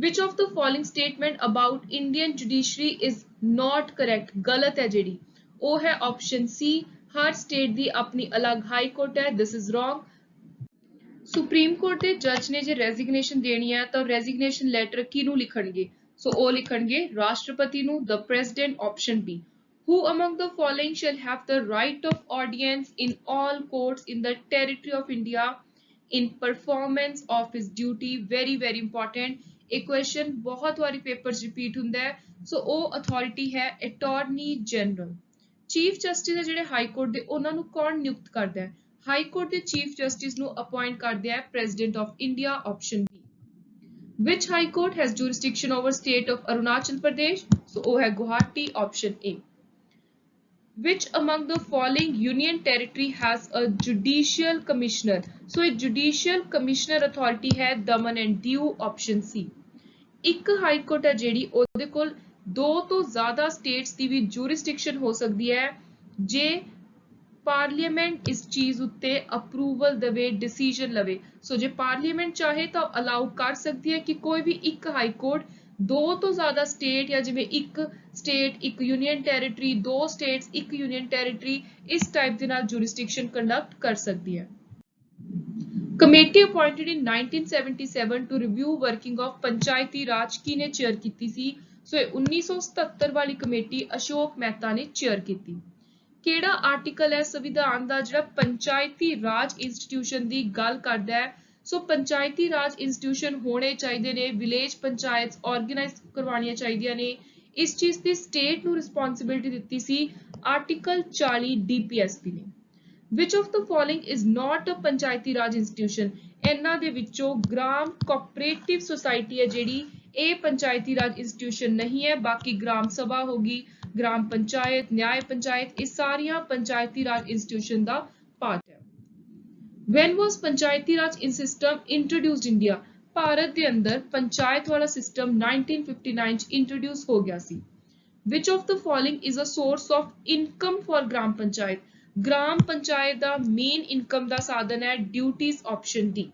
Which of the following statement about Indian judiciary is not correct? ਗਲਤ ਹੈ ਜਿਹੜੀ, ਉਹ ਹੈ option C. ਹਰ ਸਟੇਟ ਦੀ ਆਪਣੀ ਅਲੱਗ ਹਾਈ ਕੋਰਟ ਹੈ। This is wrong. Supreme court ਦੇ ਜੱਜ ਨੇ ਜੇ ਰੈਜ਼ਿਗਨੇਸ਼ਨ ਦੇਣੀ ਹੈ ਤਾਂ ਰੈਜ਼ਿਗਨੇਸ਼ਨ ਲੈਟਰ ਕਿਹਨੂੰ ਲਿਖਣਗੇ? ਸੋ ਉਹ ਲਿਖਣਗੇ ਰਾਸ਼ਟਰਪਤੀ ਨੂੰ, the president, option B. Who among the following shall have the right of audience in all courts in the territory of India in performance of his duty? Very very important. ਇਹ question ਬਹੁਤ ਵਾਰੀ ਪੇਪਰ 'ਚ ਰਿਪੀਟ ਹੁੰਦਾ ਹੈ। ਸੋ ਉਹ ਅਥਾਰਟੀ ਹੈ ਅਟਾਰਨੀ ਜਨਰਲ। ਚੀਫ ਜਸਟਿਸ ਹੈ ਜਿਹੜੇ ਹਾਈ ਕੋਰਟ ਦੇ, ਉਹਨਾਂ ਨੂੰ ਕੌਣ ਨਿਯੁਕਤ ਕਰਦਾ ਹੈ? ਹਾਈ ਕੋਰਟ ਦੇ ਚੀਫ ਜਸਟਿਸ ਨੂੰ ਅਪਾਇੰਟ ਕਰਦੇ ਹੈ president of India, option B. Which high court has jurisdiction over state of Arunachal Pradesh? So ਉਹ ਹੈ Guwahati, option A. Which among the following union territory has a judicial commissioner? So a judicial commissioner authority है दमन and दिउ, option C. ਇੱਕ ਹਾਈ ਕੋਰਟ ਹੈ ਜਿਹੜੀ ਉਹਦੇ ਕੋਲ ਦੋ ਤੋਂ ਜ਼ਿਆਦਾ ਸਟੇਟਸ ਦੀ ਵੀ ਜੂਰਿਸਡਿਕਸ਼ਨ ਹੋ ਸਕਦੀ ਹੈ ਜੇ ਪਾਰਲੀਮੈਂਟ ਇਸ ਚੀਜ਼ ਉੱਤੇ ਅਪਰੂਵਲ ਦੇਵੇ, ਡਿਸੀਜਨ ਲਵੇ। ਸੋ ਜੇ ਪਾਰਲੀਮੈਂਟ ਚਾਹੇ ਤਾਂ ਅਲਾਉ ਕਰ ਸਕਦੀ ਹੈ ਕਿ ਕੋਈ ਵੀ ਇੱਕ ਹਾਈ ਕੋਰਟ ਦੋ ਤੋਂ ਜ਼ਿਆਦਾ ਸਟੇਟ ਜਾਂ ਜਿਵੇਂ ਇੱਕ ਸਟੇਟ ਇੱਕ ਯੂਨੀਅਨ ਟੈਰੀਟਰੀ, ਦੋ ਸਟੇਟਸ ਇੱਕ ਯੂਨੀਅਨ ਟੈਰੀਟਰੀ, ਇਸ ਟਾਈਪ ਦੇ ਨਾਲ ਜੂਰਿਸਡਿਕਸ਼ਨ ਕੰਡਕਟ ਕਰ ਸਕਦੀ ਹੈ। Committee appointed in 1977 to review working of Panchayati Raj ਕਿਹਨੇ ਚੇਅਰ ਕੀਤੀ ਸੀ? ਸੋ ਇਹ 1977 ਵਾਲੀ ਕਮੇਟੀ ਅਸ਼ੋਕ ਮਹਿਤਾ ਨੇ ਚੇਅਰ ਕੀਤੀ। ਕਿਹੜਾ ਆਰਟੀਕਲ ਹੈ ਸੰਵਿਧਾਨ ਦਾ ਜਿਹੜਾ ਪੰਚਾਇਤੀ ਰਾਜ ਇੰਸਟੀਟਿਊਸ਼ਨ ਦੀ ਗੱਲ ਕਰਦਾ ਹੈ? ਸੋ ਪੰਚਾਇਤੀ ਰਾਜ ਇੰਸਟੀਟਿਊਸ਼ਨ ਹੋਣੇ ਚਾਹੀਦੇ ਨੇ, ਵਿਲੇਜ ਪੰਚਾਇਤ ਆਰਗੇਨਾਈਜ਼ ਕਰਵਾਉਣੀਆਂ ਚਾਹੀਦੀਆਂ ਨੇ। ਇਸ ਚੀਜ਼ ਦੀ ਸਟੇਟ ਨੂੰ ਰਿਸਪੌਂਸਿਬਿਲਿਟੀ ਦਿੱਤੀ ਸੀ ਆਰਟੀਕਲ 40 ਡੀਪੀਐਸਪੀ ਨੇ। Which of the following is not a ਪੰਚਾਇਤੀ ਰਾਜ ਇੰਸਟੀਟਿਊਸ਼ਨ? ਇਹਨਾਂ ਦੇ ਵਿੱਚੋਂ ਗ੍ਰਾਮ ਕੋਆਪਰੇਟਿਵ ਸੁਸਾਇਟੀ ਹੈ ਜਿਹੜੀ, ਇਹ ਪੰਚਾਇਤੀ ਰਾਜ ਇੰਸਟੀਟਿਊਸ਼ਨ ਨਹੀਂ ਹੈ। ਬਾਕੀ ਗ੍ਰਾਮ ਸਭਾ ਹੋਗੀ, ਗ੍ਰਾਮ ਪੰਚਾਇਤ, ਨਿਆਏ ਪੰਚਾਇਤ, ਇਹ ਸਾਰੀਆਂ ਪੰਚਾਇਤੀ ਰਾਜ ਇੰਸਟੀਟਿਊਸ਼ਨ ਦਾ ਪਾਰਟ ਹੈ। When was ਪੰਚਾਇਤੀ ਰਾਜ ਸਿਸਟਮ introduced India? ਭਾਰਤ ਦੇ ਅੰਦਰ ਪੰਚਾਇਤ ਵਾਲਾ ਸਿਸਟਮ 1959 ਚ ਇੰਟਰੋਡਿਊਸ ਹੋ ਗਿਆ ਸੀ। Which of the following is a source of income for gram panchayat? Gram panchayat ਦਾ ਮੇਨ ਇਨਕਮ ਦਾ ਸਾਧਨ ਹੈ duties, option D.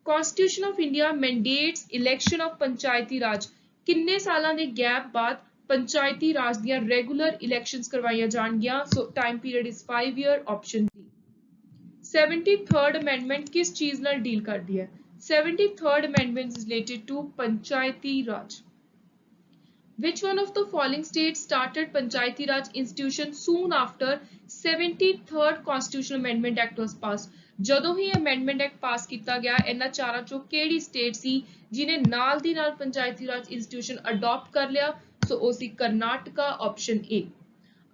Constitution of India mandates election of ਪੰਚਾਇਤੀ ਰਾਜ। ਕਿੰਨੇ ਸਾਲਾਂ ਦੇ ਗੈਪ ਬਾਅਦ ਪੰਚਾਇਤੀ ਰਾਜ ਦੀਆਂ ਰੈਗੂਲਰ ਇਲੈਕਸ਼ਨਸ ਕਰਵਾਈਆਂ ਜਾਣਗੀਆਂ? So time period is 5 year, option D. 73rd amendment ਕਿਸ ਚੀਜ਼ ਨਾਲ ਡੀਲ ਕਰਦੀ ਹੈ? 73rd amendment is related to ਪੰਚਾਇਤੀ ਰਾਜ। Which one of the following states started Panchayati Raj institution soon after 73rd Constitutional Amendment Act was passed? ਜਦੋਂ ਹੀ Amendment Act ਪਾਸ ਕੀਤਾ ਗਿਆ, ਇਹਨਾਂ ਚਾਰਾਂ ਚੋਂ ਕਿਹੜੀ ਸਟੇਟ ਸੀ ਜਿਨੇ ਨਾਲ ਦੀ ਨਾਲ ਪੰਚਾਇਤੀ ਰਾਜ ਇੰਸਟੀਟਿਊਸ਼ਨ ਅਡਾਪਟ ਕਰ ਲਿਆ? ਸੋ ਉਹ ਸੀ Karnataka, option A.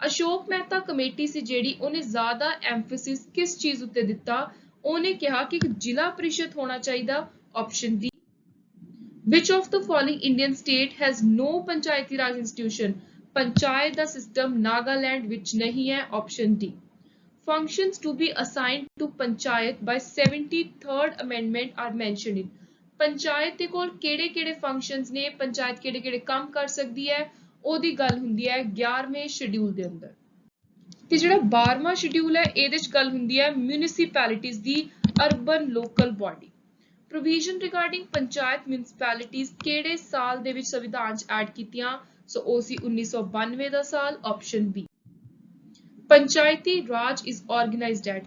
Ashok Mehta committee ਸੀ ਜਿਹੜੀ, ਉਹਨੇ ਜ਼ਿਆਦਾ ਐਮਫੈਸਿਸ ਕਿਸ ਚੀਜ਼ ਉੱਤੇ ਦਿੱਤਾ? ਉਹਨੇ ਕਿਹਾ ਕਿ ਜ਼ਿਲ੍ਹਾ ਪ੍ਰੀਸ਼ਦ ਹੋਣਾ ਚਾਹੀਦਾ, option D. Which of the following Indian state has no ਪੰਚਾਇਤੀ ਰਾਜ institution? ਪੰਚਾਇਤ ਦਾ ਸਿਸਟਮ ਨਾਗਾਲੈਂਡ ਵਿੱਚ ਨਹੀਂ ਹੈ, option D. Functions to be assigned to panchayat by 73rd amendment are mentioned in। Panchayat ਦੇ ਕੋਲ ਕਿਹੜੇ-ਕਿਹੜੇ ਫੰਕਸ਼ਨਸ ਨੇ, ਪੰਚਾਇਤ ਕਿਹੜੇ-ਕਿਹੜੇ ਕੰਮ ਕਰ ਸਕਦੀ ਹੈ, ਉਹਦੀ ਗੱਲ ਹੁੰਦੀ ਹੈ 11ਵੇਂ ਸ਼ਡਿਊਲ ਦੇ ਅੰਦਰ। ਤੇ ਜਿਹੜਾ 12ਵਾਂ ਸ਼ਡਿਊਲ ਹੈ ਇਹਦੇ ਚ ਗੱਲ ਹੁੰਦੀ ਹੈ ਮਿਊਨਿਸਪੈਲਿਟੀਜ਼ ਦੀ urban local body. Provision regarding panchayat municipalities ਕਿਹੜੇ ਸਾਲ ਦੇ ਵਿੱਚ ਸੰਵਿਧਾਨ 'ਚ ਐਡ ਕੀਤੀਆਂ? ਸੋ ਉਹ ਸੀ 1992 ਦਾ ਸਾਲ, ਆਪਸ਼ਨ ਬੀ। ਪੰਚਾਇਤੀ ਰਾਜ is organized at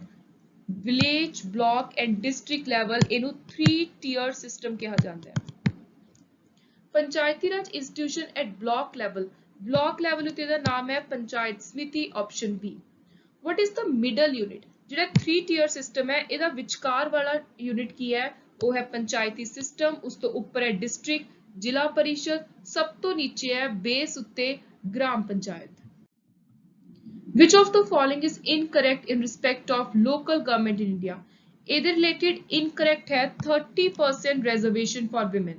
village, block and district level। ਇਹਨੂੰ 3-tier system ਕਿਹਾ ਜਾਂਦਾ ਹੈ। Panchayati Raj institution at block level, block level ਉੱਤੇ ਦਾ ਨਾਮ ਹੈ panchayat samiti, option B. What is the middle unit? ਜਿਹੜਾ 3-tier system ਹੈ ਇਹਦਾ ਵਿਚਕਾਰ ਵਾਲਾ ਯੂਨਿਟ ਕੀ ਹੈ? ਉਹ ਹੈ ਪੰਚਾਇਤੀ ਸਿਸਟਮ, ਉਸ ਤੋਂ ਉੱਪਰ ਹੈ ਡਿਸਟ੍ਰਿਕਟ, ਜ਼ਿਲ੍ਹਾ ਪਰਿਸ਼ਦ, ਸਭ ਤੋਂ ਨੀਚੇ ਹੈ ਬੇਸ ਉੱਤੇ gram panchayat. Which of the following is incorrect in respect of local government in India? ਇਹਦੇ ਰਿਲੇਟਡ incorrect ਹੈ 30% reservation for women।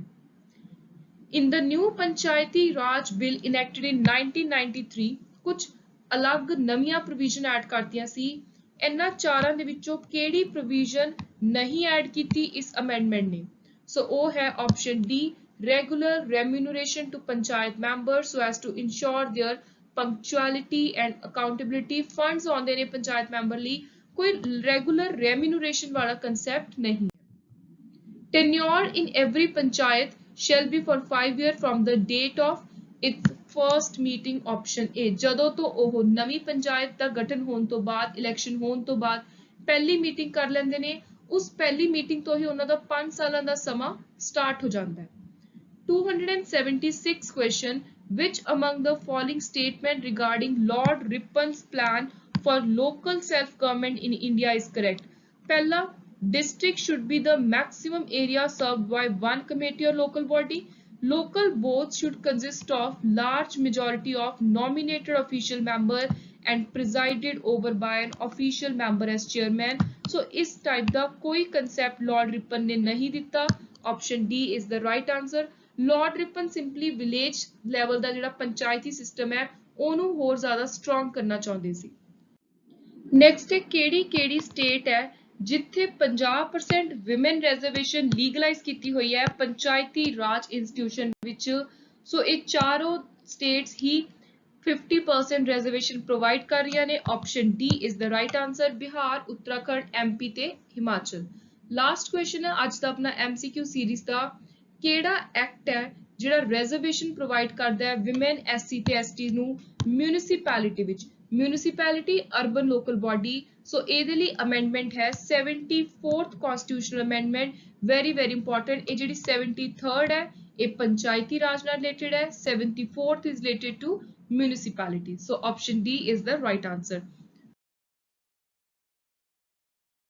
In the new ਪੰਚਾਇਤੀ ਰਾਜ ਬਿੱਲ enacted in 1993 ਕੁਝ ਅਲੱਗ ਨਵੀਆਂ ਪ੍ਰੋਵੀਜ਼ਨ ਐਡ ਕਰਤੀਆਂ ਸੀ। ਇਹਨਾਂ ਚਾਰਾਂ ਦੇ ਵਿੱਚੋਂ ਕਿਹੜੀ ਪ੍ਰੋਵੀਜ਼ਨ ਨਹੀਂ ਐਡ ਕੀਤੀ ਇਸ ਅਮੈਂਡਮੈਂਟ ਨੇ? ਸੋ ਉਹ ਹੈ option D, regular remuneration to panchayat members so as to ensure their punctuality and accountability. Funds ਆਉਂਦੇ ਨੇ ਪੰਚਾਇਤ ਮੈਂਬਰ ਲਈ, ਕੋਈ ਰੈਗੂਲਰ ਰੈਮਿਊਨਰੇਸ਼ਨ ਵਾਲਾ ਕੰਸੈਪਟ ਨਹੀਂ ਹੈ। Tenure in every panchayat shall be for 5 years from the date of its first meeting, option A। ਜਦੋਂ ਤੋਂ ਉਹ ਨਵੀਂ ਪੰਚਾਇਤ ਦਾ ਗਠਨ ਹੋਣ ਤੋਂ ਬਾਅਦ, ਇਲੈਕਸ਼ਨ ਹੋਣ ਤੋਂ ਬਾਅਦ ਪਹਿਲੀ ਮੀਟਿੰਗ ਕਰ ਲੈਂਦੇ ਨੇ, ਉਸ ਪਹਿਲੀ ਮੀਟਿੰਗ ਤੋਂ ਹੀ ਉਹਨਾਂ ਦਾ 5 ਸਾਲਾਂ ਦਾ ਸਮਾਂ ਸਟਾਰਟ ਹੋ ਜਾਂਦਾ ਹੈ। 276 question. Which among the following statement regarding Lord Ripon's plan for local self-government in India is correct? Pehla, district should be the maximum area served by one committee or local body. Local boards should consist of large majority of nominated official member and presided over by an official member as chairman. So इस type का कोई concept Lord Ripon ने नहीं दिता. Option D is the right answer. Lord Ripon simply village level ਦਾ ਜਿਹੜਾ ਪੰਚਾਇਤੀ ਸਿਸਟਮ ਹੈ ਉਹਨੂੰ ਹੋਰ ਜ਼ਿਆਦਾ strong ਕਰਨਾ ਚਾਹੁੰਦੇ ਸੀ. ਨੈਕਸਟ ਹੈ ਕਿਹੜੀ ਸਟੇਟ ਹੈ ਜਿੱਥੇ 50% ਵਿਮਨ ਰਿਜ਼ਰਵੇਸ਼ਨ ਲੀਗਲਾਈਜ਼ ਕੀਤੀ ਹੋਈ ਹੈ ਪੰਚਾਇਤੀ ਰਾਜ ਇੰਸਟੀਟਿਊਸ਼ਨ ਵਿੱਚ. ਸੋ ਇਹ ਚਾਰੋਂ ਸਟੇਟਸ ਹੀ 50% ਰਿਜ਼ਰਵੇਸ਼ਨ ਪ੍ਰੋਵਾਈਡ ਕਰ ਰਹੀਆਂ ਨੇ. Option D is the right answer. Bihar, Uttarakhand, MP ਤੇ ਹਿਮਾਚਲ. ਲਾਸਟ ਕੁਐਸਚਨ ਹੈ ਅੱਜ ਦਾ ਆਪਣਾ ਐਮਸੀਕਿਊ ਸੀਰੀਜ਼ ਦਾ. ਕਿਹੜਾ ਐਕਟ ਹੈ ਜਿਹੜਾ ਰਿਜ਼ਰਵੇਸ਼ਨ ਪ੍ਰੋਵਾਈਡ ਕਰਦਾ ਹੈ ਵਿਮਨ ਐਸਸੀ ਤੇ ਐਸਟੀ ਨੂੰ ਮਿਊਨਿਸਪੈਲਿਟੀ ਵਿੱਚ? Municipality urban local body. So ਇਹਦੇ ਲਈ ਅਮੈਂਡਮੈਂਟ ਹੈ 74th constitutional amendment. Very important. ਇਹ ਜਿਹੜੀ 73rd ਹੈ ਇਹ ਪੰਚਾਇਤੀ ਰਾਜ ਨਾਲ ਰਿਲੇਟਡ ਹੈ. 74th is related to municipality. So option D is the right answer.